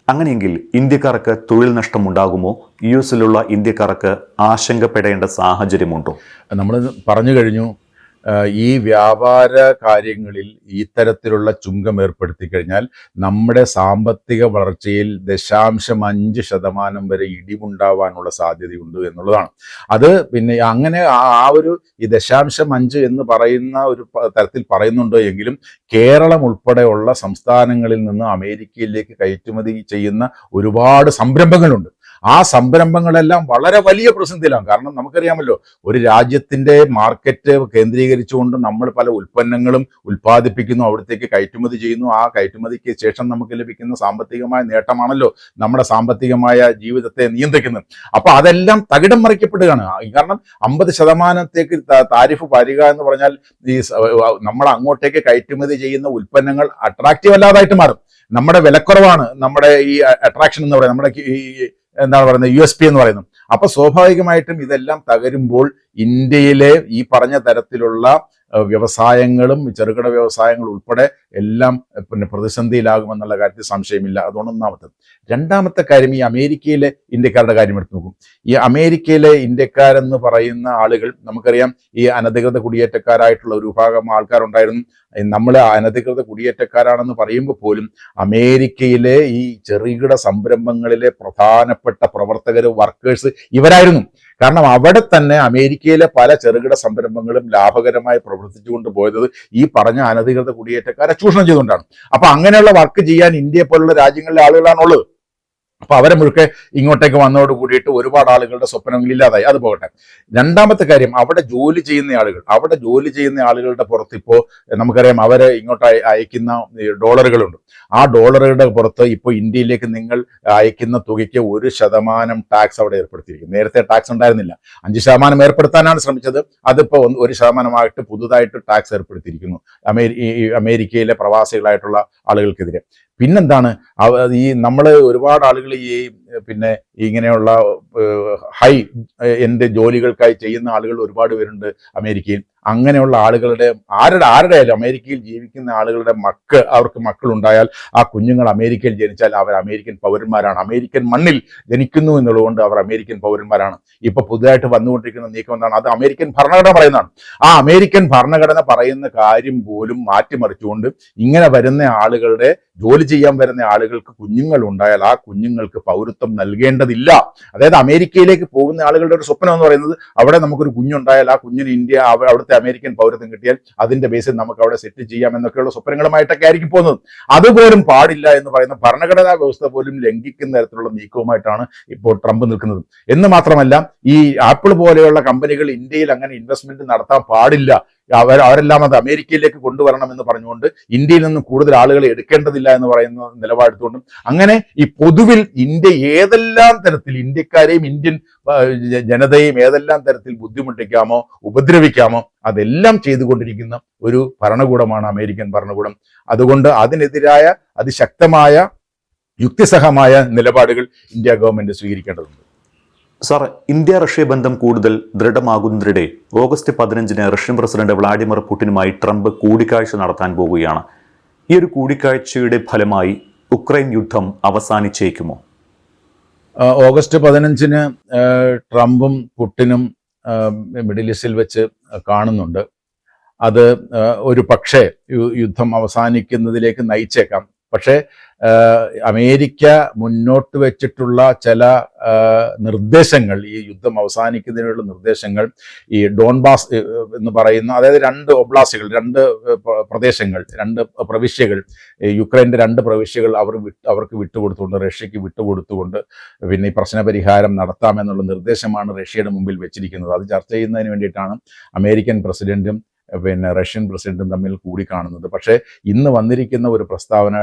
അങ്ങനെയെങ്കിൽ ഇന്ത്യക്കാർക്ക് തൊഴിൽ നഷ്ടം ഉണ്ടാകുമോ? US-ലുള്ള ഇന്ത്യക്കാർക്ക് ആശങ്കപ്പെടേണ്ട സാഹചര്യമുണ്ടോ? നമ്മൾ പറഞ്ഞു കഴിഞ്ഞു, ഈ വ്യാപാര കാര്യങ്ങളിൽ ഇത്തരത്തിലുള്ള ചുങ്കം ഏർപ്പെടുത്തി കഴിഞ്ഞാൽ നമ്മുടെ സാമ്പത്തിക വളർച്ചയിൽ 0.5% വരെ ഇടിവുണ്ടാവാനുള്ള സാധ്യതയുണ്ട് എന്നുള്ളതാണ്. അത് പിന്നെ അങ്ങനെ ആ ഒരു ഈ 0.5 എന്ന് പറയുന്ന ഒരു തരത്തിൽ പറയുന്നുണ്ട് എങ്കിലും കേരളം ഉൾപ്പെടെയുള്ള സംസ്ഥാനങ്ങളിൽ നിന്ന് അമേരിക്കയിലേക്ക് കയറ്റുമതി ചെയ്യുന്ന ഒരുപാട് സംരംഭങ്ങളുണ്ട്. ആ സംരംഭങ്ങളെല്ലാം വളരെ വലിയ പ്രതിസന്ധിയിലാണ്. കാരണം നമുക്കറിയാമല്ലോ, ഒരു രാജ്യത്തിന്റെ മാർക്കറ്റ് കേന്ദ്രീകരിച്ചുകൊണ്ട് നമ്മൾ പല ഉൽപ്പന്നങ്ങളും ഉൽപ്പാദിപ്പിക്കുന്നു, അവിടത്തേക്ക് കയറ്റുമതി ചെയ്യുന്നു. ആ കയറ്റുമതിക്ക് ശേഷം നമുക്ക് ലഭിക്കുന്ന സാമ്പത്തികമായ നേട്ടമാണല്ലോ നമ്മുടെ സാമ്പത്തികമായ ജീവിതത്തെ നിയന്ത്രിക്കുന്നത്. അപ്പൊ അതെല്ലാം തകിടം മറിക്കപ്പെടുകയാണ്. കാരണം 50% താരിഫ് വരിക എന്ന് പറഞ്ഞാൽ ഈ നമ്മൾ അങ്ങോട്ടേക്ക് കയറ്റുമതി ചെയ്യുന്ന ഉൽപ്പന്നങ്ങൾ അട്രാക്റ്റീവ് അല്ലാതായിട്ട് മാറും. നമ്മുടെ വിലക്കുറവാണ് നമ്മുടെ ഈ അട്രാക്ഷൻ എന്ന് പറയുന്നത്, നമ്മുടെ ഈ എന്താണ് പറയുന്നത് USP എന്ന് പറയുന്നത്. അപ്പൊ സ്വാഭാവികമായിട്ടും ഇതെല്ലാം തകരുമ്പോൾ ഇന്ത്യയിലെ ഈ പറഞ്ഞ തരത്തിലുള്ള വ്യവസായങ്ങളും ചെറുകിട വ്യവസായങ്ങൾ ഉൾപ്പെടെ എല്ലാം പ്രതിസന്ധിയിലാകുമെന്നുള്ള കാര്യത്തിൽ സംശയമില്ല. അതുകൊണ്ട് ഒന്നാമത്തത്. രണ്ടാമത്തെ കാര്യം, ഈ അമേരിക്കയിലെ ഇന്ത്യക്കാരുടെ കാര്യം എടുത്തു നോക്കും. ഈ അമേരിക്കയിലെ ഇന്ത്യക്കാരെന്ന് പറയുന്ന ആളുകൾ, നമുക്കറിയാം ഈ അനധികൃത കുടിയേറ്റക്കാരായിട്ടുള്ള ഒരു വിഭാഗം ആൾക്കാരുണ്ടായിരുന്നു. നമ്മൾ അനധികൃത കുടിയേറ്റക്കാരാണെന്ന് പറയുമ്പോൾ പോലും അമേരിക്കയിലെ ഈ ചെറുകിട സംരംഭങ്ങളിലെ പ്രധാനപ്പെട്ട പ്രവർത്തകർ, വർക്കേഴ്സ് ഇവരായിരുന്നു. കാരണം അവിടെ തന്നെ അമേരിക്കയിലെ പല ചെറുകിട സംരംഭങ്ങളും ലാഭകരമായി പ്രവർത്തിച്ചുകൊണ്ട് പോയത് ഈ പറഞ്ഞ അനധികൃത കുടിയേറ്റക്കാരെ ചൂഷണം ചെയ്തുകൊണ്ടാണ്. അപ്പൊ അങ്ങനെയുള്ള വർക്ക് ചെയ്യാൻ ഇന്ത്യയെ പോലുള്ള രാജ്യങ്ങളിലെ ആളുകളാണുള്ളത്. അപ്പൊ അവരെ മുഴുക്കെ ഇങ്ങോട്ടേക്ക് വന്നതോട് കൂടിയിട്ട് ഒരുപാട് ആളുകളുടെ സ്വപ്നങ്ങൾ ഇല്ലാതായി. അത് പോകട്ടെ. രണ്ടാമത്തെ കാര്യം, അവിടെ ജോലി ചെയ്യുന്ന ആളുകളുടെ പുറത്ത് ഇപ്പോൾ നമുക്കറിയാം അവരെ ഇങ്ങോട്ട് അയക്കുന്ന ഡോളറുകളുണ്ട്. ആ ഡോളറുകളുടെ പുറത്ത് ഇപ്പോൾ ഇന്ത്യയിലേക്ക് നിങ്ങൾ അയക്കുന്ന തുകയ്ക്ക് 1% ടാക്സ് അവിടെ ഏർപ്പെടുത്തിയിരിക്കുന്നു. നേരത്തെ ടാക്സ് ഉണ്ടായിരുന്നില്ല. 5% ഏർപ്പെടുത്താനാണ് ശ്രമിച്ചത്. അതിപ്പോ 1% പുതുതായിട്ട് ടാക്സ് ഏർപ്പെടുത്തിയിരിക്കുന്നു അമേരിക്കയിലെ പ്രവാസികളായിട്ടുള്ള ആളുകൾക്കെതിരെ. പിന്നെന്താണ്, ഈ നമ്മൾ ഒരുപാട് ആളുകൾ ഈ പിന്നെ ഇങ്ങനെയുള്ള ഹൈ എൻഡ് ജോലികൾക്കായി ചെയ്യുന്ന ആളുകൾ ഒരുപാട് പേരുണ്ട് അമേരിക്കയിൽ. അങ്ങനെയുള്ള ആളുകളുടെ ആരുടെ ആയാലും അമേരിക്കയിൽ ജീവിക്കുന്ന ആളുകളുടെ അവർക്ക് മക്കളുണ്ടായാൽ ആ കുഞ്ഞുങ്ങൾ അമേരിക്കയിൽ ജനിച്ചാൽ അവർ അമേരിക്കൻ പൗരന്മാരാണ്. അമേരിക്കൻ മണ്ണിൽ ജനിക്കുന്നു എന്നുള്ളതുകൊണ്ട് അവർ അമേരിക്കൻ പൗരന്മാരാണ്. ഇപ്പൊ പുതുതായിട്ട് വന്നുകൊണ്ടിരിക്കുന്ന നീക്കം എന്താണ്? അത് അമേരിക്കൻ ഭരണഘടന പറയുന്നതാണ്. ആ അമേരിക്കൻ ഭരണഘടന പറയുന്ന കാര്യം പോലും മാറ്റിമറിച്ചുകൊണ്ട് ഇങ്ങനെ വരുന്ന ആളുകളുടെ ജോലി ചെയ്യാൻ വരുന്ന ആളുകൾക്ക് കുഞ്ഞുങ്ങൾ ഉണ്ടായാൽ ആ കുഞ്ഞുങ്ങൾക്ക് പൗരത്വം നൽകേണ്ടതില്ല. അതായത് അമേരിക്കയിലേക്ക് പോകുന്ന ആളുകളുടെ ഒരു സ്വപ്നം എന്ന് പറയുന്നത് അവിടെ നമുക്കൊരു കുഞ്ഞുണ്ടായാൽ ആ കുഞ്ഞിന് അവിടുത്തെ അമേരിക്കൻ പൗരത്വം കിട്ടിയാൽ അതിന്റെ ബേസിൽ നമുക്ക് അവിടെ സെറ്റിൽ ചെയ്യാം എന്നൊക്കെയുള്ള സ്വപ്നങ്ങളുമായിട്ടൊക്കെ ആയിരിക്കും പോകുന്നത്. അതുപോലും പാടില്ല എന്ന് പറയുന്ന ഭരണഘടനാ വ്യവസ്ഥ പോലും ലംഘിക്കുന്ന തരത്തിലുള്ള നീക്കവുമായിട്ടാണ് ഇപ്പോൾ ട്രംപ് നിൽക്കുന്നത്. എന്ന് മാത്രമല്ല, ഈ ആപ്പിൾ പോലെയുള്ള കമ്പനികൾ ഇന്ത്യയിൽ അങ്ങനെ ഇൻവെസ്റ്റ്മെന്റ് നടത്താൻ പാടില്ല, അവരെല്ലാം അത് അമേരിക്കയിലേക്ക് കൊണ്ടുവരണമെന്ന് പറഞ്ഞുകൊണ്ട് ഇന്ത്യയിൽ നിന്ന് കൂടുതൽ ആളുകളെ എടുക്കേണ്ടതില്ല എന്ന് പറയുന്ന നിലപാടെടുത്തുകൊണ്ടും അങ്ങനെ ഈ പൊതുവിൽ ഇന്ത്യ ഏതെല്ലാം തരത്തിൽ ഇന്ത്യക്കാരെയും ഇന്ത്യൻ ജനതയെയും ഏതെല്ലാം തരത്തിൽ ബുദ്ധിമുട്ടിക്കാമോ ഉപദ്രവിക്കാമോ അതെല്ലാം ചെയ്തുകൊണ്ടിരിക്കുന്ന ഒരു ഭരണകൂടമാണ് അമേരിക്കൻ ഭരണകൂടം. അതുകൊണ്ട് അതിനെതിരായ അതിശക്തമായ യുക്തിസഹമായ നിലപാടുകൾ ഇന്ത്യ ഗവൺമെന്റ് സ്വീകരിക്കേണ്ടതുണ്ട്. സാർ, ഇന്ത്യ റഷ്യ ബന്ധം കൂടുതൽ ദൃഢമാകുന്നതിനിടെ ഓഗസ്റ്റ് 15 റഷ്യൻ പ്രസിഡന്റ് വ്ളാഡിമിർ പുടിനുമായി ട്രംപ് കൂടിക്കാഴ്ച നടത്താൻ പോവുകയാണ്. ഈ ഒരു കൂടിക്കാഴ്ചയുടെ ഫലമായി ഉക്രൈൻ യുദ്ധം അവസാനിച്ചേക്കുമോ? ഓഗസ്റ്റ് 15 ട്രംപും പുടിനും മിഡിൽ ഈസ്റ്റിൽ വെച്ച് കാണുന്നുണ്ട്. അത് ഒരു പക്ഷേ യുദ്ധം അവസാനിക്കുന്നതിലേക്ക് നയിച്ചേക്കാം. പക്ഷേ അമേരിക്ക മുന്നോട്ട് വെച്ചിട്ടുള്ള ചില നിർദ്ദേശങ്ങൾ, ഈ യുദ്ധം അവസാനിക്കുന്നതിനുള്ള നിർദ്ദേശങ്ങൾ, ഈ ഡോൺബാസ് എന്ന് പറയുന്ന, അതായത് 2 ഒബ്ലാസ്റ്റുകൾ, 2 പ്രദേശങ്ങൾ, 2 പ്രവിശ്യകൾ, യുക്രൈൻ്റെ 2 പ്രവിശ്യകൾ അവർക്ക് വിട്ടുകൊടുത്തുകൊണ്ട്, റഷ്യക്ക് വിട്ടുകൊടുത്തുകൊണ്ട് പിന്നെ ഈ പ്രശ്നപരിഹാരം നടത്താമെന്നുള്ള നിർദ്ദേശമാണ് റഷ്യയുടെ മുമ്പിൽ വെച്ചിരിക്കുന്നത്. അത് ചർച്ച ചെയ്യുന്നതിന് വേണ്ടിയിട്ടാണ് അമേരിക്കൻ പ്രസിഡന്റും പിന്നെ റഷ്യൻ പ്രസിഡന്റും തമ്മിൽ കൂടി കാണുന്നത്. പക്ഷേ ഇന്ന് വന്നിരിക്കുന്ന ഒരു പ്രസ്താവന,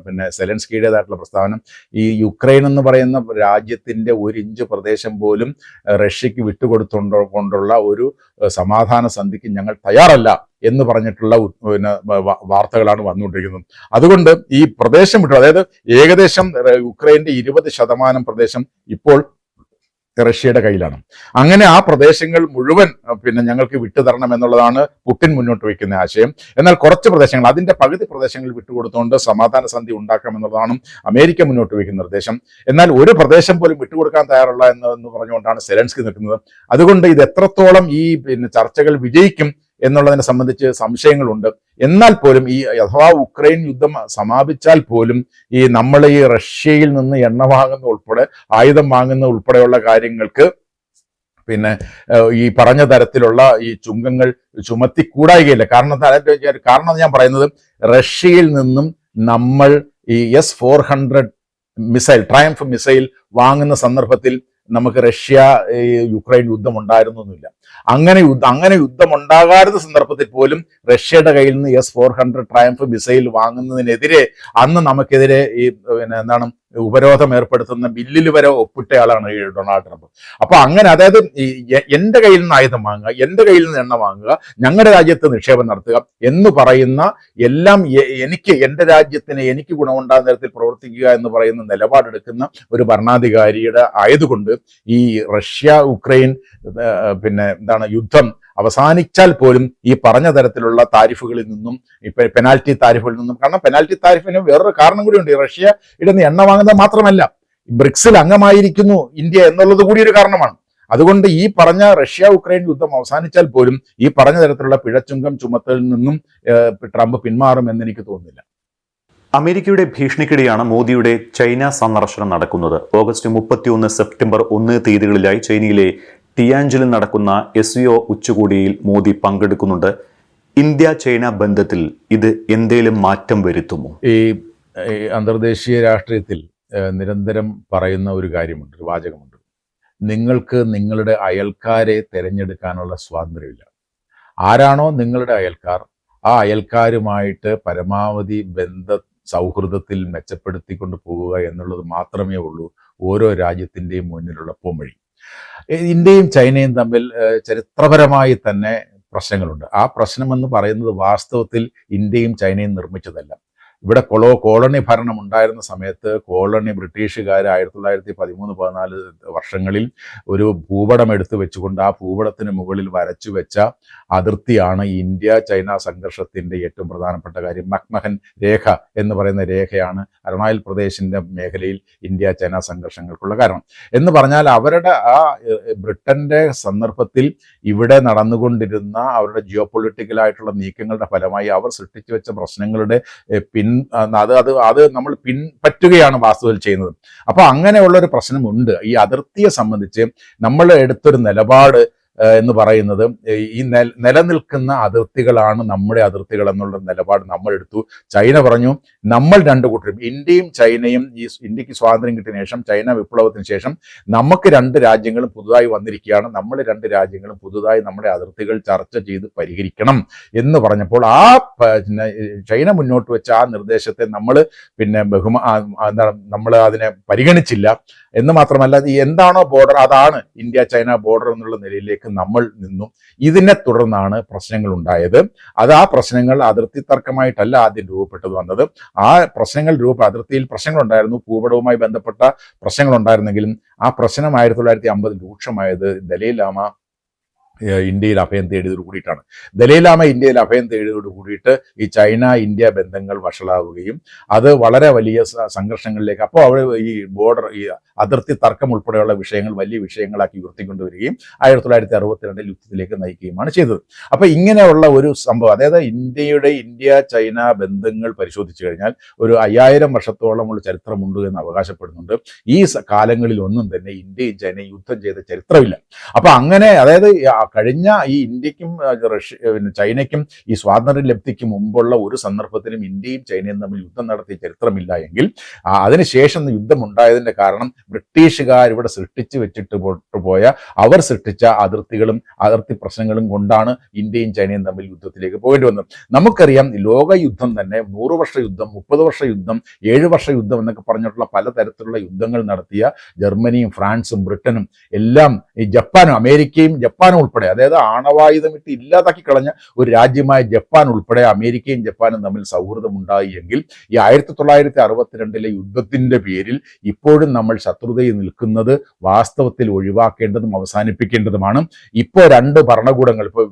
പിന്നെ സെലൻസ്കിയുടേതായിട്ടുള്ള പ്രസ്താവന, ഈ യുക്രൈൻ എന്ന് പറയുന്ന രാജ്യത്തിൻ്റെ 1 ഇഞ്ച് പ്രദേശം പോലും റഷ്യക്ക് വിട്ടുകൊടുത്തുകൊണ്ടുള്ള ഒരു സമാധാന സന്ധിക്ക് ഞങ്ങൾ തയ്യാറല്ല എന്ന് പറഞ്ഞിട്ടുള്ള പിന്നെ വാർത്തകളാണ് വന്നുകൊണ്ടിരിക്കുന്നത്. അതുകൊണ്ട് ഈ പ്രദേശം വിട്ടു, അതായത് ഏകദേശം യുക്രൈൻ്റെ 20% പ്രദേശം ഇപ്പോൾ റഷ്യയുടെ കയ്യിലാണ്. അങ്ങനെ ആ പ്രദേശങ്ങൾ മുഴുവൻ പിന്നെ ഞങ്ങൾക്ക് വിട്ടുതരണം എന്നുള്ളതാണ് പുടിൻ മുന്നോട്ട് വയ്ക്കുന്ന ആശയം. എന്നാൽ കുറച്ച് പ്രദേശങ്ങൾ, അതിൻ്റെ പകുതി പ്രദേശങ്ങൾ വിട്ടുകൊടുത്തുകൊണ്ട് സമാധാന സന്ധി ഉണ്ടാക്കാമെന്നുള്ളതാണ് അമേരിക്ക മുന്നോട്ട് വയ്ക്കുന്ന നിർദ്ദേശം. എന്നാൽ ഒരു പ്രദേശം പോലും വിട്ടുകൊടുക്കാൻ തയ്യാറുള്ള എന്ന് പറഞ്ഞുകൊണ്ടാണ് സെലൻസ്കി നിൽക്കുന്നത്. അതുകൊണ്ട് ഇത് എത്രത്തോളം ഈ പിന്നെ ചർച്ചകൾ വിജയിക്കും എന്നുള്ളതിനെ സംബന്ധിച്ച് സംശയങ്ങളുണ്ട്. എന്നാൽ പോലും ഈ അഥവാ ഉക്രൈൻ യുദ്ധം സമാപിച്ചാൽ പോലും ഈ നമ്മൾ ഈ റഷ്യയിൽ നിന്ന് എണ്ണ വാങ്ങുന്ന ഉൾപ്പെടെ ആയുധം വാങ്ങുന്ന ഉൾപ്പെടെയുള്ള കാര്യങ്ങൾക്ക് പിന്നെ ഈ പറഞ്ഞ തരത്തിലുള്ള ഈ ചുങ്കങ്ങൾ ചുമത്തിക്കൂടായികയില്ല. കാരണം ഞാൻ പറയുന്നത്, റഷ്യയിൽ നിന്നും നമ്മൾ ഈ S-400 മിസൈൽ, ട്രയംഫ് മിസൈൽ വാങ്ങുന്ന സന്ദർഭത്തിൽ നമുക്ക് റഷ്യ യുക്രൈൻ യുദ്ധം ഉണ്ടായിരുന്നൊന്നുമില്ല. അങ്ങനെ യുദ്ധം ഉണ്ടാകാത്ത സന്ദർഭത്തിൽ പോലും റഷ്യയുടെ കയ്യിൽ നിന്ന് S-400 ട്രയംഫ് മിസൈൽ വാങ്ങുന്നതിനെതിരെ അന്ന് നമുക്കെതിരെ ഈ പിന്നെ എന്താണ് ഉപരോധം ഏർപ്പെടുത്തുന്ന ബില്ലിൽ വരെ ഒപ്പിട്ടയാളാണ് ഈ ഡൊണാൾഡ് ട്രംപ്. അപ്പൊ അങ്ങനെ, അതായത് എൻ്റെ കയ്യിൽ നിന്ന് ആയുധം വാങ്ങുക, എൻ്റെ കയ്യിൽ നിന്ന് എണ്ണ വാങ്ങുക, ഞങ്ങളുടെ രാജ്യത്ത് നിക്ഷേപം നടത്തുക എന്ന് പറയുന്ന എല്ലാം എൻ്റെ രാജ്യത്തിന് എനിക്ക് ഗുണമുണ്ടാകുന്ന തരത്തിൽ പ്രവർത്തിക്കുക എന്ന് പറയുന്ന നിലപാടെടുക്കുന്ന ഒരു ഭരണാധികാരിയുടെ ആയതുകൊണ്ട് ഈ റഷ്യ ഉക്രൈൻ പിന്നെ എന്താണ് യുദ്ധം അവസാനിച്ചാൽ പോലും ഈ പറഞ്ഞ തരത്തിലുള്ള താരിഫുകളിൽ നിന്നും, ഇപ്പൊ പെനാൽറ്റി താരിഫുകളിൽ നിന്നും, കാരണം പെനാൽറ്റി താരിഫിന് വേറൊരു കാരണം കൂടിയുണ്ട്. റഷ്യയുടെ നിന്ന് എണ്ണ വാങ്ങുന്നത് മാത്രമല്ല, ബ്രിക്സിൽ അംഗമായിരിക്കുന്നു ഇന്ത്യ എന്നുള്ളത് കൂടി ഒരു കാരണമാണ്. അതുകൊണ്ട് ഈ പറഞ്ഞ റഷ്യ ഉക്രൈൻ യുദ്ധം അവസാനിച്ചാൽ പോലും ഈ പറഞ്ഞ തരത്തിലുള്ള പിഴച്ചുങ്കം ചുമത്തലിൽ നിന്നും ട്രംപ് പിന്മാറുമെന്ന് എനിക്ക് തോന്നുന്നില്ല. അമേരിക്കയുടെ ഭീഷണിക്കിടെയാണ് മോദിയുടെ ചൈന സന്ദർശനം നടക്കുന്നത്. ഓഗസ്റ്റ് 31, സെപ്റ്റംബർ 1 തീയതികളിലായി ചൈനയിലെ ടിയാൻജിലിൽ നടക്കുന്ന SCO ഉച്ചകോടിയിൽ മോദി പങ്കെടുക്കുന്നുണ്ട്. ഇന്ത്യ ചൈന ബന്ധത്തിൽ ഇത് എന്തേലും മാറ്റം വരുത്തുമോ? ഈ അന്തർദേശീയ രാഷ്ട്രീയത്തിൽ നിരന്തരം പറയുന്ന ഒരു കാര്യമുണ്ട്, ഒരു വാചകമുണ്ട്: നിങ്ങൾക്ക് നിങ്ങളുടെ അയൽക്കാരെ തിരഞ്ഞെടുക്കാനുള്ള സ്വാതന്ത്ര്യമില്ല. ആരാണോ നിങ്ങളുടെ അയൽക്കാർ, ആ അയൽക്കാരുമായിട്ട് പരമാവധി സൗഹൃദത്തിൽ മെച്ചപ്പെടുത്തിക്കൊണ്ട് പോകുക എന്നുള്ളത് മാത്രമേ ഉള്ളൂ ഓരോ രാജ്യത്തിൻ്റെയും മുന്നിലുള്ള പോംവഴി. ഇന്ത്യയും ചൈനയും തമ്മിൽ ചരിത്രപരമായി തന്നെ പ്രശ്നങ്ങളുണ്ട്. ആ പ്രശ്നമെന്ന് പറയുന്നത് വാസ്തവത്തിൽ ഇന്ത്യയും ചൈനയും നിർമ്മിച്ചതല്ല. ഇവിടെ കോളനി ഭരണം ഉണ്ടായിരുന്ന സമയത്ത് ബ്രിട്ടീഷുകാർ 1913-14 വർഷങ്ങളിൽ ഒരു ഭൂപടം എടുത്തു വെച്ചുകൊണ്ട് ആ ഭൂപടത്തിന് മുകളിൽ വരച്ചു വെച്ച അതിർത്തിയാണ് ഇന്ത്യ ചൈന സംഘർഷത്തിന്റെ ഏറ്റവും പ്രധാനപ്പെട്ട കാര്യം. മക്മഹൻ രേഖ എന്ന് പറയുന്ന രേഖയാണ് അരുണാചൽ പ്രദേശിന്റെ മേഖലയിൽ ഇന്ത്യ ചൈന സംഘർഷങ്ങൾക്കുള്ള കാരണം. എന്ന് പറഞ്ഞാൽ അവരുടെ ആ ബ്രിട്ടന്റെ സന്ദർഭത്തിൽ ഇവിടെ നടന്നുകൊണ്ടിരുന്ന അവരുടെ ജിയോ പൊളിറ്റിക്കലായിട്ടുള്ള നീക്കങ്ങളുടെ ഫലമായി അവർ സൃഷ്ടിച്ചു വെച്ച പ്രശ്നങ്ങളുടെ അത് നമ്മൾ പിൻപറ്റുകയാണ് വാസ്തവത്തിൽ ചെയ്യുന്നത്. അപ്പൊ അങ്ങനെയുള്ള ഒരു പ്രശ്നമുണ്ട്. ഈ അതിർത്തിയെ സംബന്ധിച്ച് നമ്മൾ എടുത്തൊരു നിലപാട് എന്ന് പറയുന്നത് ഈ നിലനിൽക്കുന്ന അതിർത്തികളാണ് നമ്മുടെ അതിർത്തികൾ എന്നുള്ള നിലപാട് നമ്മൾ എടുത്തു. ചൈന പറഞ്ഞു നമ്മൾ രണ്ടു കൂട്ടരും, ഇന്ത്യയും ചൈനയും, ഈ ഇന്ത്യക്ക് സ്വാതന്ത്ര്യം കിട്ടിയ ശേഷം, ചൈന വിപ്ലവത്തിന് ശേഷം നമുക്ക് രണ്ട് രാജ്യങ്ങളും പുതുതായി വന്നിരിക്കുകയാണ്, നമ്മൾ രണ്ട് രാജ്യങ്ങളും പുതുതായി നമ്മുടെ അതിർത്തികൾ ചർച്ച ചെയ്ത് പരിഹരിക്കണം എന്ന് പറഞ്ഞപ്പോൾ ആ ചൈന മുന്നോട്ട് വെച്ച ആ നിർദ്ദേശത്തെ നമ്മൾ നമ്മൾ അതിനെ പരിഗണിച്ചില്ല. എന്ന് മാത്രമല്ല, എന്താണോ ബോർഡർ അതാണ് ഇന്ത്യ ചൈന ബോർഡർ എന്നുള്ള നിലയിലേക്ക് നമ്മൾ നിന്നു. ഇതിനെ തുടർന്നാണ് പ്രശ്നങ്ങൾ ഉണ്ടായത്. ആ പ്രശ്നങ്ങൾ അതിർത്തി തർക്കമായിട്ടല്ല ആദ്യം രൂപപ്പെട്ടത് വന്നത്. ആ പ്രശ്നങ്ങൾ അതിർത്തിയിൽ പ്രശ്നങ്ങൾ ഉണ്ടായിരുന്നു, ഭൂപടവുമായി ബന്ധപ്പെട്ട പ്രശ്നങ്ങൾ ഉണ്ടായിരുന്നെങ്കിലും ആ പ്രശ്നം 1950 രൂക്ഷമായത് ദലൈലാമ ഇന്ത്യയിൽ അഭയം തേടിയതോട് കൂടിയിട്ടാണ്. ദലൈലാമ ഇന്ത്യയിൽ അഭയം തേടിയതോട് കൂടിയിട്ട് ഈ ചൈന ഇന്ത്യ ബന്ധങ്ങൾ വഷളാവുകയും അത് വളരെ വലിയ സംഘർഷങ്ങളിലേക്ക്, അപ്പോൾ അവർ ഈ ബോർഡർ, ഈ അതിർത്തി തർക്കം ഉൾപ്പെടെയുള്ള വിഷയങ്ങൾ വലിയ വിഷയങ്ങളാക്കി ഉയർത്തിക്കൊണ്ടുവരികയും 1962 യുദ്ധത്തിലേക്ക് നയിക്കുകയുമാണ് ചെയ്തത്. അപ്പൊ ഇങ്ങനെയുള്ള ഒരു സംഭവം, അതായത് ഇന്ത്യ ചൈന ബന്ധങ്ങൾ പരിശോധിച്ചു കഴിഞ്ഞാൽ ഒരു 5000 വർഷത്തോളമുള്ള ചരിത്രമുണ്ട് എന്ന് അവകാശപ്പെടുന്നുണ്ട്. ഈ കാലങ്ങളിൽ ഒന്നും തന്നെ ഇന്ത്യയും ചൈനയും യുദ്ധം ചെയ്ത ചരിത്രമില്ല. അപ്പൊ അങ്ങനെ, അതായത് കഴിഞ്ഞ ഈ ഇന്ത്യക്കും ചൈനയ്ക്കും ഈ സ്വാതന്ത്ര്യ ലബ്ധിക്ക് മുമ്പുള്ള ഒരു സന്ദർഭത്തിലും ഇന്ത്യയും ചൈനയും തമ്മിൽ യുദ്ധം നടത്തിയ ചരിത്രമില്ല എങ്കിൽ അതിനുശേഷം യുദ്ധം ഉണ്ടായതിന്റെ കാരണം ബ്രിട്ടീഷുകാർ ഇവിടെ സൃഷ്ടിച്ചു വെച്ചിട്ട് പോയ, അവർ സൃഷ്ടിച്ച അതിർത്തി പ്രശ്നങ്ങളും കൊണ്ടാണ് ഇന്ത്യയും ചൈനയും തമ്മിൽ യുദ്ധത്തിലേക്ക് പോയിട്ട് വന്നത്. നമുക്കറിയാം, ലോക യുദ്ധം തന്നെ 100 വർഷ യുദ്ധം, 30 വർഷ യുദ്ധം, 7 വർഷ യുദ്ധം എന്നൊക്കെ പറഞ്ഞിട്ടുള്ള പലതരത്തിലുള്ള യുദ്ധങ്ങൾ നടത്തിയ ജർമ്മനിയും ഫ്രാൻസും ബ്രിട്ടനും എല്ലാം, ഈ ജപ്പാനും അമേരിക്കയും ജപ്പാനും ഉൾപ്പെടെ, അതായത് ആണവായുധമിട്ട് ഇല്ലാതാക്കി കളഞ്ഞ ഒരു രാജ്യമായ ജപ്പാൻ ഉൾപ്പെടെ അമേരിക്കയും ജപ്പാനും തമ്മിൽ സൗഹൃദം ഉണ്ടായി എങ്കിൽ ഈ 1962 യുദ്ധത്തിന്റെ പേരിൽ ഇപ്പോഴും നമ്മൾ ശത്രുതയിൽ നിൽക്കുന്നത് വാസ്തവത്തിൽ ഒഴിവാക്കേണ്ടതും അവസാനിപ്പിക്കേണ്ടതുമാണ്. ഇപ്പോൾ രണ്ട് ഭരണകൂടങ്ങൾ, ഇപ്പോൾ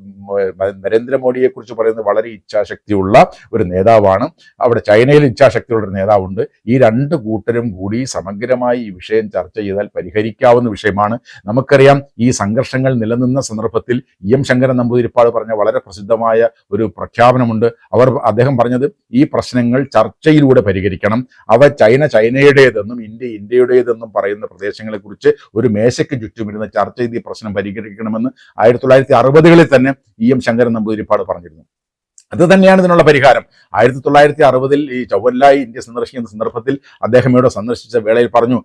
നരേന്ദ്രമോദിയെ കുറിച്ച് പറയുന്നത് വളരെ ഇച്ഛാശക്തിയുള്ള ഒരു നേതാവാണ്, അവിടെ ചൈനയിൽ ഇച്ഛാശക്തിയുള്ള ഒരു നേതാവുണ്ട്. ഈ രണ്ട് കൂട്ടരും കൂടി സമഗ്രമായി ഈ വിഷയം ചർച്ച ചെയ്താൽ പരിഹരിക്കാവുന്ന വിഷയമാണ്. നമുക്കറിയാം, ഈ സംഘർഷങ്ങൾ നിലനിന്ന സന്ദർഭത്തിൽ എം ശങ്കരൻ നമ്പൂതിരിപ്പാട് പറഞ്ഞ വളരെ പ്രസിദ്ധമായ ഒരു പ്രഖ്യാപനമുണ്ട്. അദ്ദേഹം പറഞ്ഞത്, ഈ പ്രശ്നങ്ങൾ ചർച്ചയിലൂടെ പരിഹരിക്കണം. അവ ചൈനയുടേതെന്നും ഇന്ത്യയുടേതെന്നും പറയുന്ന പ്രദേശങ്ങളെക്കുറിച്ച് ഒരു മേശയ്ക്ക് ചുറ്റുമിരുന്ന് ചർച്ച ചെയ്ത് ഈ പ്രശ്നം പരിഹരിക്കണമെന്ന് 1960-കളിൽ തന്നെ എം ശങ്കരൻ നമ്പൂതിരിപ്പാട് പറഞ്ഞിരുന്നു. അത് തന്നെയാണ് ഇതിനുള്ള പരിഹാരം. 1960-ൽ ഈ ചൗവൻലായി ഇന്ത്യ സന്ദർശിക്കുന്ന സന്ദർഭത്തിൽ അദ്ദേഹം ഇവിടെ സന്ദർശിച്ച വേളയിൽ പറഞ്ഞു,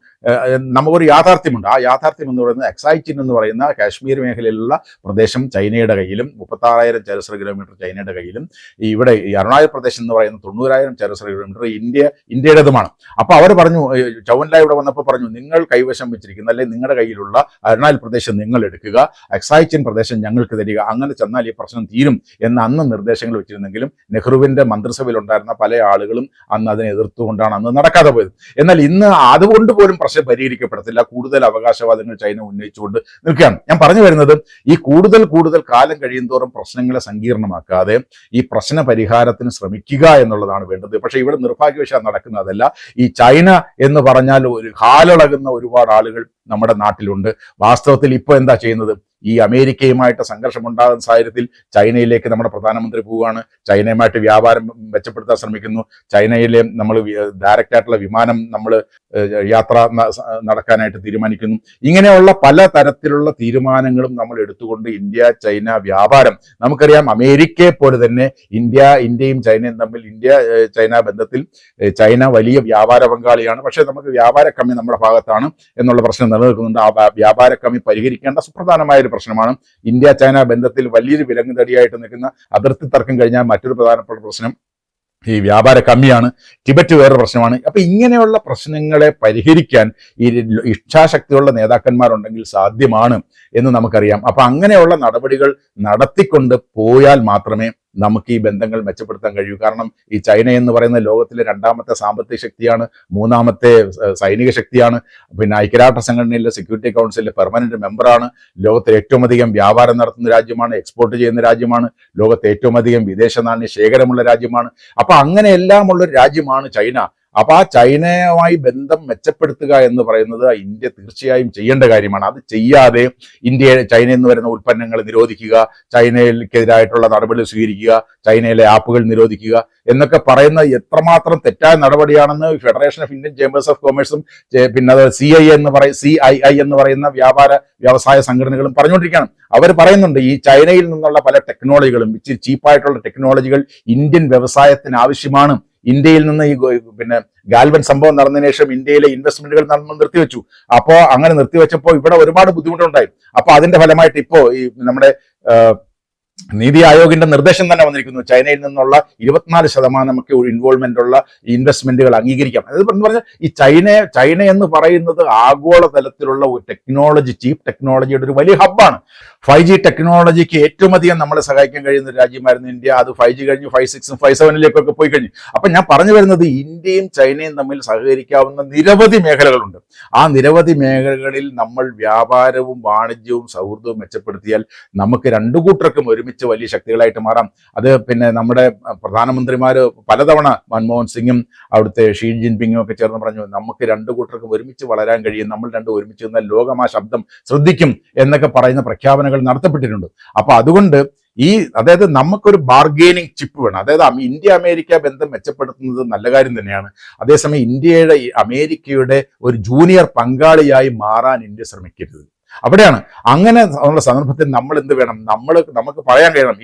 നമുക്കൊരു യാഥാർത്ഥ്യമുണ്ട്. ആ യാഥാർത്ഥ്യം എന്ന് പറയുന്നത് എക്സൈച്ചിൻ എന്ന് പറയുന്ന കാശ്മീർ മേഖലയിലുള്ള പ്രദേശം ചൈനയുടെ കയ്യിലും 36,000 ചതുരശ്ര കിലോമീറ്റർ ചൈനയുടെ കയ്യിലും, ഇവിടെ ഈ അരുണാചൽ പ്രദേശ് എന്ന് പറയുന്ന 90,000 ചതുരശ്ര കിലോമീറ്റർ ഇന്ത്യയുടേതുമാണ്. അപ്പോൾ അവർ പറഞ്ഞു, ചൗവൻലായി ഇവിടെ വന്നപ്പോൾ പറഞ്ഞു, നിങ്ങൾ കൈവശം വെച്ചിരിക്കുന്ന, അല്ലെങ്കിൽ നിങ്ങളുടെ കയ്യിലുള്ള അരുണാചൽ പ്രദേശം നിങ്ങൾ എടുക്കുക, എക്സൈച്ചിൻ പ്രദേശം ഞങ്ങൾക്ക് തരിക, അങ്ങനെ ചെന്നാൽ ഈ പ്രശ്നം തീരും എന്ന് അന്ന് നിർദ്ദേശങ്ങൾ വെച്ചിരുന്നെങ്കിലും നെഹ്റുവിന്റെ മന്ത്രിസഭയിൽ ഉണ്ടായിരുന്ന പല ആളുകളും അന്ന് അതിനെ എതിർത്തുകൊണ്ടാണ് അന്ന് നടക്കാതെ പോയത്. എന്നാൽ ഇന്ന് അതുകൊണ്ട് പോലും പ്രശ്നം പരിഹരിക്കപ്പെടത്തില്ല. കൂടുതൽ അവകാശവാദങ്ങൾ ചൈന ഉന്നയിച്ചുകൊണ്ട് നിൽക്കുകയാണ്. ഞാൻ പറഞ്ഞു വരുന്നത്, ഈ കൂടുതൽ കാലം കഴിയുന്തോറും പ്രശ്നങ്ങളെ സങ്കീർണമാക്കാതെ ഈ പ്രശ്ന പരിഹാരത്തിന് ശ്രമിക്കുക എന്നുള്ളതാണ് വേണ്ടത്. പക്ഷേ ഇവിടെ നിർഭാഗ്യവശാൽ നടക്കുന്നതല്ല. ഈ ചൈന എന്ന് പറഞ്ഞാൽ ഒരു കാലിളകുന്ന ഒരുപാട് ആളുകൾ നമ്മുടെ നാട്ടിലുണ്ട്. വാസ്തവത്തിൽ ഇപ്പോൾ എന്താ ചെയ്യുന്നത്? ഈ അമേരിക്കയുമായിട്ട് സംഘർഷമുണ്ടാകുന്ന സാഹചര്യത്തിൽ ചൈനയിലേക്ക് നമ്മുടെ പ്രധാനമന്ത്രി പോവുകയാണ്. ചൈനയുമായിട്ട് വ്യാപാരം മെച്ചപ്പെടുത്താൻ ശ്രമിക്കുന്നു. ചൈനയിലെ നമ്മൾ ഡയറക്റ്റ് ആയിട്ടുള്ള വിമാനം നമ്മൾ യാത്ര നടക്കാനായിട്ട് തീരുമാനിക്കുന്നു. ഇങ്ങനെയുള്ള പല തരത്തിലുള്ള തീരുമാനങ്ങളും നമ്മൾ എടുത്തുകൊണ്ട് ഇന്ത്യ ചൈന വ്യാപാരം, നമുക്കറിയാം അമേരിക്കയെ പോലെ തന്നെ ഇന്ത്യയും ചൈനയും തമ്മിൽ, ഇന്ത്യ ചൈന ബന്ധത്തിൽ ചൈന വലിയ വ്യാപാര പങ്കാളിയാണ്. പക്ഷേ നമുക്ക് വ്യാപാര കമ്മി നമ്മുടെ ഭാഗത്താണ് എന്നുള്ള പ്രശ്നം നിലനിൽക്കുന്നുണ്ട്. ആ വ്യാപാര കമ്മി പരിഹരിക്കേണ്ട സുപ്രധാനമായ ഒരു പ്രശ്നമാണ്. ഇന്ത്യ ചൈന ബന്ധത്തിൽ വലിയൊരു വിലങ്ങുതടിയായിട്ട് നിൽക്കുന്ന അതിർത്തി തർക്കം കഴിഞ്ഞാൽ മറ്റൊരു പ്രധാനപ്പെട്ട പ്രശ്നം ഈ വ്യാപാര കമ്മിയാണ്. ടിബറ്റ് വേറൊരു പ്രശ്നമാണ്. അപ്പൊ ഇങ്ങനെയുള്ള പ്രശ്നങ്ങളെ പരിഹരിക്കാൻ ഈ ഇച്ഛാശക്തിയുള്ള നേതാക്കന്മാരുണ്ടെങ്കിൽ സാധ്യമാണ് എന്ന് നമുക്കറിയാം. അപ്പൊ അങ്ങനെയുള്ള നടപടികൾ നടത്തിക്കൊണ്ട് പോയാൽ മാത്രമേ നമുക്ക് ഈ ബന്ധങ്ങൾ മെച്ചപ്പെടുത്താൻ കഴിയൂ. കാരണം ഈ ചൈന എന്ന് പറയുന്ന ലോകത്തിലെ രണ്ടാമത്തെ സാമ്പത്തിക ശക്തിയാണ്, മൂന്നാമത്തെ സൈനിക ശക്തിയാണ്, പിന്നെ ഐക്യരാഷ്ട്ര സംഘടനയിലെ സെക്യൂരിറ്റി കൗൺസിലിലെ പെർമനന്റ് മെമ്പറാണ്, ലോകത്തിൽ ഏറ്റവും അധികം വ്യാപാരം നടത്തുന്ന രാജ്യമാണ്, എക്സ്പോർട്ട് ചെയ്യുന്ന രാജ്യമാണ്, ലോകത്തെ ഏറ്റവും അധികം വിദേശ നാണ്യ ശേഖരമുള്ള രാജ്യമാണ്. അപ്പൊ അങ്ങനെ എല്ലാമുള്ള ഒരു രാജ്യമാണ് ചൈന. അപ്പൊ ആ ചൈനയുമായി ബന്ധം മെച്ചപ്പെടുത്തുക എന്ന് പറയുന്നത് ഇന്ത്യ തീർച്ചയായും ചെയ്യേണ്ട കാര്യമാണ്. അത് ചെയ്യാതെ ചൈനയിൽ നിന്ന് വരുന്ന ഉൽപ്പന്നങ്ങൾ നിരോധിക്കുക, ചൈനയ്ക്കെതിരായിട്ടുള്ള നടപടി സ്വീകരിക്കുക, ചൈനയിലെ ആപ്പുകൾ നിരോധിക്കുക എന്നൊക്കെ പറയുന്ന എത്രമാത്രം തെറ്റായ നടപടിയാണെന്ന് federation of Indian chambers of കൊമേഴ്സും പിന്നെ അത് CII എന്ന് പറയുന്ന വ്യവസായ സംഘടനകളും പറഞ്ഞുകൊണ്ടിരിക്കുകയാണ്. അവർ പറയുന്നുണ്ട് ഈ ചൈനയിൽ നിന്നുള്ള പല ടെക്നോളജികളും, ഇച്ചിരി ചീപ്പായിട്ടുള്ള ടെക്നോളജികൾ ഇന്ത്യൻ വ്യവസായത്തിന് ആവശ്യമാണ്. ഇന്ത്യയിൽ നിന്ന് ഈ പിന്നെ ഗാൽവൻ സംഭവം നടന്നതിന് ശേഷം ഇന്ത്യയിലെ ഇൻവെസ്റ്റ്മെന്റുകൾ നമ്മൾ നിർത്തിവെച്ചു. അപ്പോൾ അങ്ങനെ നിർത്തിവെച്ചപ്പോൾ ഇവിടെ ഒരുപാട് ബുദ്ധിമുട്ടുണ്ടായി. അപ്പൊ അതിന്റെ ഫലമായിട്ട് ഇപ്പോ ഈ നമ്മുടെ നീതി ആയോഗിന്റെ നിർദ്ദേശം തന്നെ വന്നിരിക്കുന്നു, ചൈനയിൽ നിന്നുള്ള 24% ഇൻവോൾവ്മെന്റ് ഉള്ള ഇൻവെസ്റ്റ്മെന്റുകൾ അംഗീകരിക്കാം. അതായത് പറഞ്ഞാൽ ഈ ചൈന എന്ന് പറയുന്നത് ആഗോളതലത്തിലുള്ള ഒരു ടെക്നോളജി, ചീപ്പ് ടെക്നോളജിയുടെ ഒരു വലിയ ഹബ്ബാണ്. 5G ടെക്നോളജിക്ക് ഏറ്റവും അധികം നമ്മളെ സഹായിക്കാൻ കഴിയുന്ന ഒരു രാജ്യമായിരുന്നു ഇന്ത്യ. അത് 5G കഴിഞ്ഞ് 5, 6, 5, 7 പോയി കഴിഞ്ഞു. അപ്പൊ ഞാൻ പറഞ്ഞു വരുന്നത് ഇന്ത്യയും ചൈനയും തമ്മിൽ സഹകരിക്കാവുന്ന നിരവധി മേഖലകളുണ്ട്. ആ നിരവധി മേഖലകളിൽ നമ്മൾ വ്യാപാരവും വാണിജ്യവും സൗഹൃദവും മെച്ചപ്പെടുത്തിയാൽ നമുക്ക് രണ്ടു കൂട്ടർക്കും ഒരുമിച്ച് വലിയ ശക്തികളായിട്ട് മാറാം. അത് പിന്നെ നമ്മുടെ പ്രധാനമന്ത്രിമാർ പലതവണ മൻമോഹൻ സിംഗും അവിടുത്തെ ഷീ ജിൻപിങ്ങും ഒക്കെ ചേർന്ന് പറഞ്ഞു, നമുക്ക് രണ്ടു കൂട്ടർക്കും ഒരുമിച്ച് വളരാൻ കഴിയും, നമ്മൾ രണ്ടും ഒരുമിച്ച് നിന്നാൽ ലോകം ആ ശബ്ദം ശ്രദ്ധിക്കും എന്നൊക്കെ പറയുന്ന പ്രഖ്യാപനങ്ങൾ നടത്തപ്പെട്ടിട്ടുണ്ട്. അപ്പൊ അതുകൊണ്ട് അതായത് നമുക്കൊരു ബാർഗെയിനിങ് ചിപ്പ് വേണം. അതായത് ഇന്ത്യ അമേരിക്ക ബന്ധം മെച്ചപ്പെടുത്തുന്നത് നല്ല കാര്യം തന്നെയാണ്. അതേസമയം അമേരിക്കയുടെ ഒരു ജൂനിയർ പങ്കാളിയായി മാറാൻ ഇന്ത്യ ശ്രമിക്കരുത്. അവിടെയാണ് അങ്ങനെ ഉള്ള സന്ദർഭത്തിൽ നമ്മൾ എന്ത് വേണം, നമുക്ക് പറയാൻ കഴിയണം,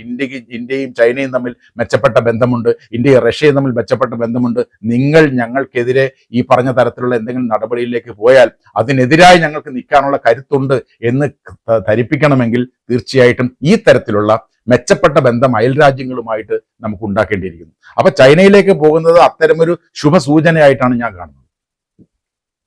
ഇന്ത്യയും ചൈനയും തമ്മിൽ മെച്ചപ്പെട്ട ബന്ധമുണ്ട്, ഇന്ത്യയും റഷ്യയും തമ്മിൽ മെച്ചപ്പെട്ട ബന്ധമുണ്ട്. നിങ്ങൾ ഞങ്ങൾക്കെതിരെ ഈ പറഞ്ഞ തരത്തിലുള്ള എന്തെങ്കിലും നടപടിയിലേക്ക് പോയാൽ അതിനെതിരായി ഞങ്ങൾക്ക് നിൽക്കാനുള്ള കരുത്തുണ്ട് എന്ന് ധരിപ്പിക്കണമെങ്കിൽ തീർച്ചയായിട്ടും ഈ തരത്തിലുള്ള മെച്ചപ്പെട്ട ബന്ധം അയൽരാജ്യങ്ങളുമായിട്ട് നമുക്ക് ഉണ്ടാക്കേണ്ടിയിരിക്കുന്നു. അപ്പൊ ചൈനയിലേക്ക് പോകുന്നത് അത്തരമൊരു ശുഭസൂചനയായിട്ടാണ് ഞാൻ കാണുന്നത്.